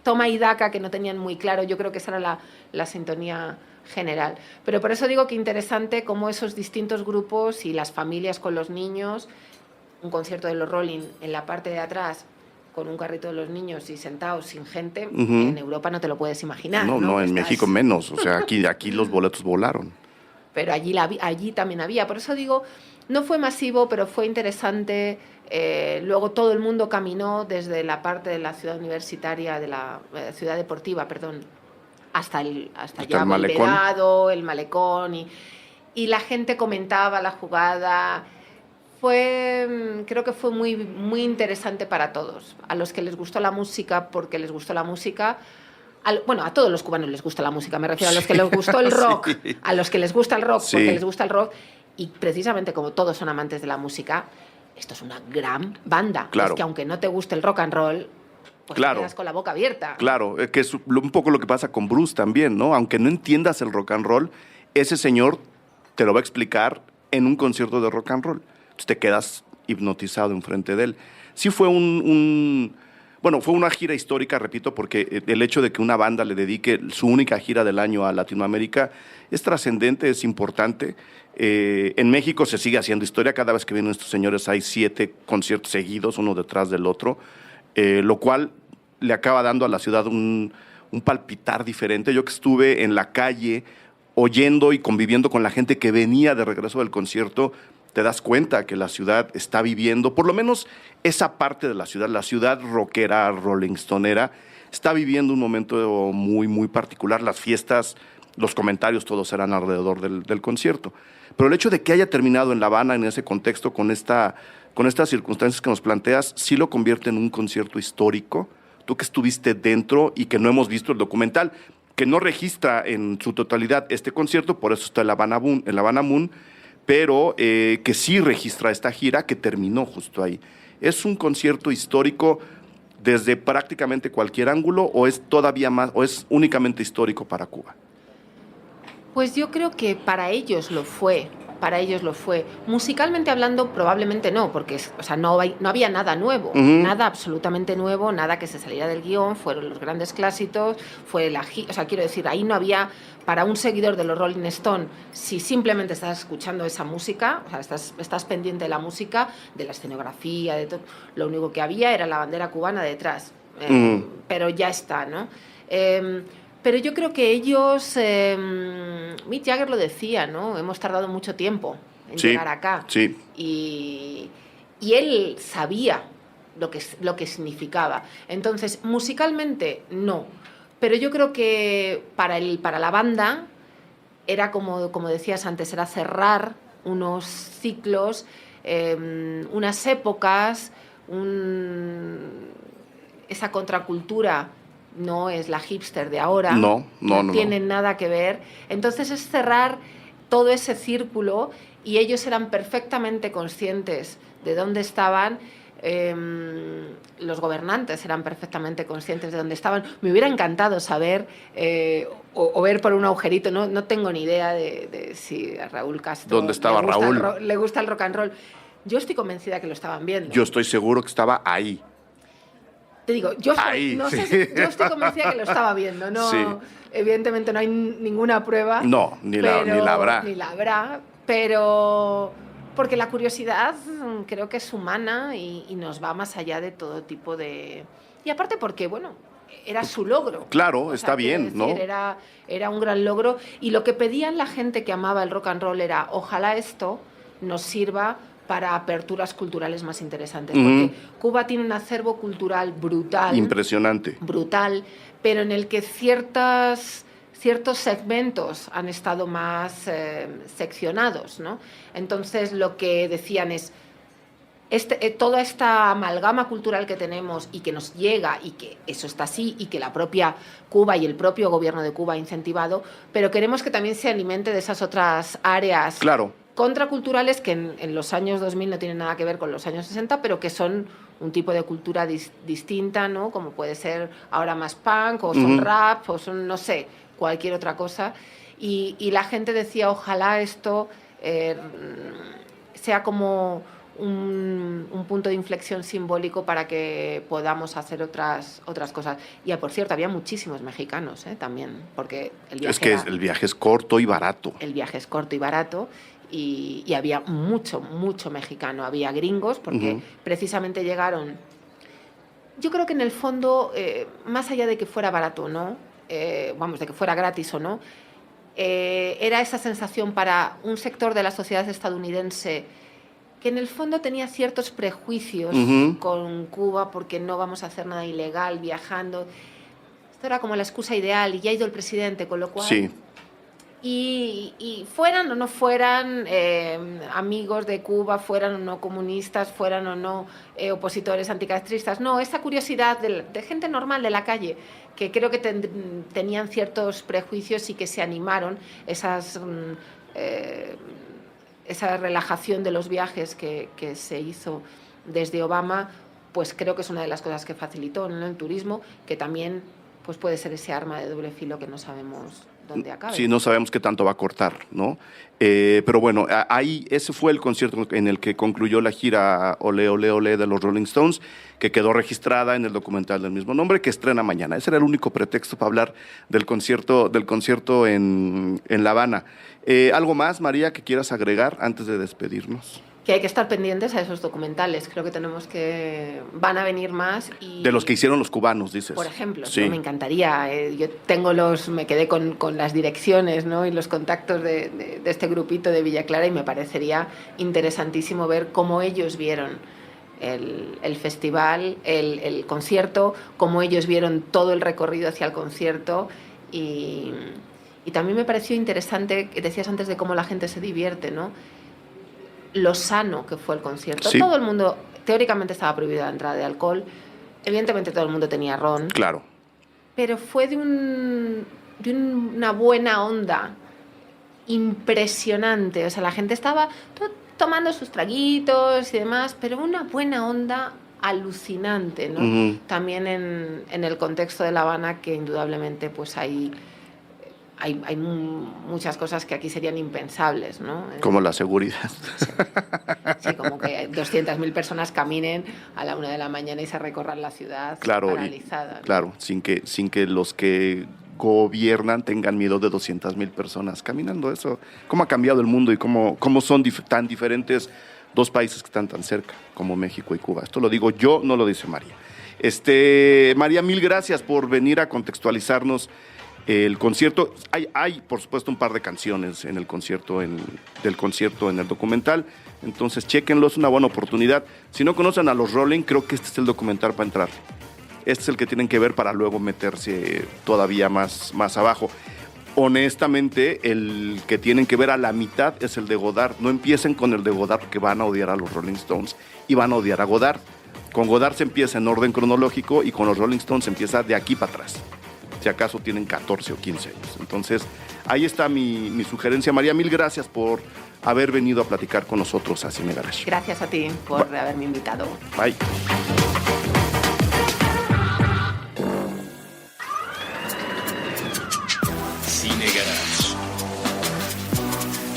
toma y daca que no tenían muy claro. Yo creo que esa era la sintonía general. Pero por eso digo que interesante cómo esos distintos grupos y las familias con los niños, un concierto de los Rolling en la parte de atrás, con un carrito de los niños y sentados sin gente, en Europa no te lo puedes imaginar. No, en México menos. O sea, aquí los boletos volaron. Pero allí también había. Por eso digo, no fue masivo, pero fue interesante. Luego todo el mundo caminó desde la parte de la ciudad universitaria, de la ciudad deportiva, perdón, hasta ya el malecón, y la gente comentaba la jugada. Creo que fue muy, muy interesante para todos. A los que les gustó la música, porque les gustó la música. A todos los cubanos les gusta la música, me refiero a los que les gustó el rock, sí, a los que les gusta el rock, porque les gusta el rock. Y precisamente como todos son amantes de la música, esto es una gran banda. Claro. Es que aunque no te guste el rock and roll, pues te quedas con la boca abierta. Claro, que es un poco lo que pasa con Bruce también, ¿no? Aunque no entiendas el rock and roll, ese señor te lo va a explicar en un concierto de rock and roll. Entonces te quedas hipnotizado enfrente de él. Sí fue fue una gira histórica, repito, porque el hecho de que una banda le dedique su única gira del año a Latinoamérica es trascendente, es importante. En México se sigue haciendo historia. Cada vez que vienen estos señores hay 7 conciertos seguidos, uno detrás del otro, lo cual le acaba dando a la ciudad un palpitar diferente. Yo que estuve en la calle oyendo y conviviendo con la gente que venía de regreso del concierto, te das cuenta que la ciudad está viviendo, por lo menos esa parte de la ciudad rockera, rolling stoneera, está viviendo un momento muy, muy particular. Las fiestas, los comentarios, todos eran alrededor del concierto. Pero el hecho de que haya terminado en La Habana, en ese contexto, con estas circunstancias que nos planteas, sí lo convierte en un concierto histórico. Tú que estuviste dentro y que no hemos visto el documental, que no registra en su totalidad este concierto, por eso está en La Habana Moon, pero que sí registra esta gira que terminó justo ahí. ¿Es un concierto histórico desde prácticamente cualquier ángulo o es todavía más, o es únicamente histórico para Cuba? Pues yo creo que para ellos lo fue. Musicalmente hablando, probablemente no, porque no había nada nuevo, nada absolutamente nuevo, nada que se saliera del guión, fueron los grandes clásicos, quiero decir, ahí no había, para un seguidor de los Rolling Stones, si simplemente estás escuchando esa música, estás pendiente de la música, de la escenografía, de todo, lo único que había era la bandera cubana detrás, pero ya está, ¿no? Pero yo creo que ellos, Mick Jagger lo decía, ¿no? Hemos tardado mucho tiempo en llegar acá. Sí. Y él sabía lo que significaba. Entonces, musicalmente, no. Pero yo creo que para la banda era, como decías antes, era cerrar unos ciclos, unas épocas, esa contracultura. No es la hipster de ahora, no tienen nada que ver. Entonces es cerrar todo ese círculo y ellos eran perfectamente conscientes de dónde estaban, los gobernantes eran perfectamente conscientes de dónde estaban. Me hubiera encantado saber o ver por un agujerito, no tengo ni idea de si a Raúl Castro ¿dónde estaba le gusta el rock and roll. Yo estoy convencida que lo estaban viendo. Yo estoy seguro que estaba ahí. Te digo, yo estoy convencida que lo estaba viendo, ¿no? Sí. Evidentemente no hay ninguna prueba. No, ni la habrá. Ni la habrá, pero porque la curiosidad creo que es humana y nos va más allá de todo tipo de... Y aparte porque, bueno, era su logro. Claro, está bien, decir, ¿no? Era un gran logro y lo que pedían la gente que amaba el rock and roll era ojalá esto nos sirva para aperturas culturales más interesantes, porque Cuba tiene un acervo cultural brutal. Impresionante. Brutal, pero en el que ciertos segmentos han estado más seccionados, ¿no? Entonces lo que decían es, toda esta amalgama cultural que tenemos y que nos llega, y que eso está así, y que la propia Cuba y el propio gobierno de Cuba ha incentivado, pero queremos que también se alimente de esas otras áreas. Claro. Contraculturales que en los años 2000 no tienen nada que ver con los años 60, pero que son un tipo de cultura distinta, ¿no? Como puede ser ahora más punk, o son rap, o son, no sé, cualquier otra cosa. Y la gente decía, ojalá esto sea como un punto de inflexión simbólico para que podamos hacer otras cosas. Y, por cierto, había muchísimos mexicanos, también, porque el viaje es corto y barato. El viaje es corto y barato. Y había mucho mexicano, había gringos, porque precisamente llegaron. Yo creo que en el fondo, más allá de que fuera barato o no, de que fuera gratis o no, era esa sensación para un sector de la sociedad estadounidense que en el fondo tenía ciertos prejuicios con Cuba, porque no vamos a hacer nada ilegal viajando. Esto era como la excusa ideal, y ya ha ido el presidente, con lo cual... Sí. Y fueran o no fueran amigos de Cuba, fueran o no comunistas, fueran o no opositores anticastristas, no, esa curiosidad de gente normal de la calle, que creo que tenían ciertos prejuicios y que se animaron, esa relajación de los viajes que se hizo desde Obama, pues creo que es una de las cosas que facilitó, ¿no?, el turismo, que también pues puede ser ese arma de doble filo que no sabemos dónde acabe. Sí, no sabemos qué tanto va a cortar, ¿no? Pero bueno, ahí ese fue el concierto en el que concluyó la gira Ole, Ole, Ole de los Rolling Stones, que quedó registrada en el documental del mismo nombre, que estrena mañana. Ese era el único pretexto para hablar del concierto en La Habana. ¿Algo más, María, que quieras agregar antes de despedirnos? que hay que estar pendientes a esos documentales. Creo que van a venir más. Y, de los que hicieron los cubanos, dices. por ejemplo, sí. ¿no? Me encantaría. Yo me quedé con las direcciones, ¿no? Y los contactos de este grupito de Villa Clara, y me parecería interesantísimo ver cómo ellos vieron el festival, el concierto, cómo ellos vieron todo el recorrido hacia el concierto. Y también me pareció interesante, decías antes de cómo la gente se divierte, ¿no? Lo sano que fue el concierto. Sí. Todo el mundo, teóricamente estaba prohibida la entrada de alcohol, evidentemente todo el mundo tenía ron. Claro. Pero fue de una buena onda impresionante. O sea, la gente estaba tomando sus traguitos y demás, pero una buena onda alucinante, ¿no? Uh-huh. También en el contexto de La Habana, que indudablemente pues hay muchas cosas que aquí serían impensables, ¿no? Como la seguridad. Sí, como que 200.000 personas caminen a la 1 de la mañana y se recorran la ciudad paralizada, ¿no? Claro, sin que los que gobiernan tengan miedo de 200.000 personas caminando. Eso, ¿cómo ha cambiado el mundo y cómo son tan diferentes dos países que están tan cerca como México y Cuba? Esto lo digo yo, no lo dice María. María, mil gracias por venir a contextualizarnos el concierto. Hay, por supuesto, un par de canciones en el concierto, del concierto en el documental. Entonces, chéquenlo, es una buena oportunidad. Si no conocen a los Rolling, creo que este es el documental para entrar. Este es el que tienen que ver para luego meterse todavía más abajo. Honestamente, el que tienen que ver a la mitad es el de Godard. No empiecen con el de Godard, porque van a odiar a los Rolling Stones y van a odiar a Godard. Con Godard se empieza en orden cronológico y con los Rolling Stones se empieza de aquí para atrás. Si acaso tienen 14 o 15 años. Entonces, ahí está mi sugerencia. María, mil gracias por haber venido a platicar con nosotros a Cine Garage. Gracias a ti por haberme invitado. Bye. Cine Garage.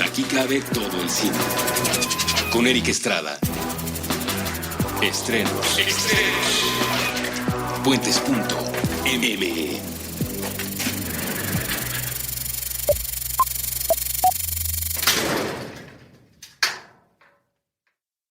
Aquí cabe todo el cine. Con Eric Estrada. Estrenos. Puentes.me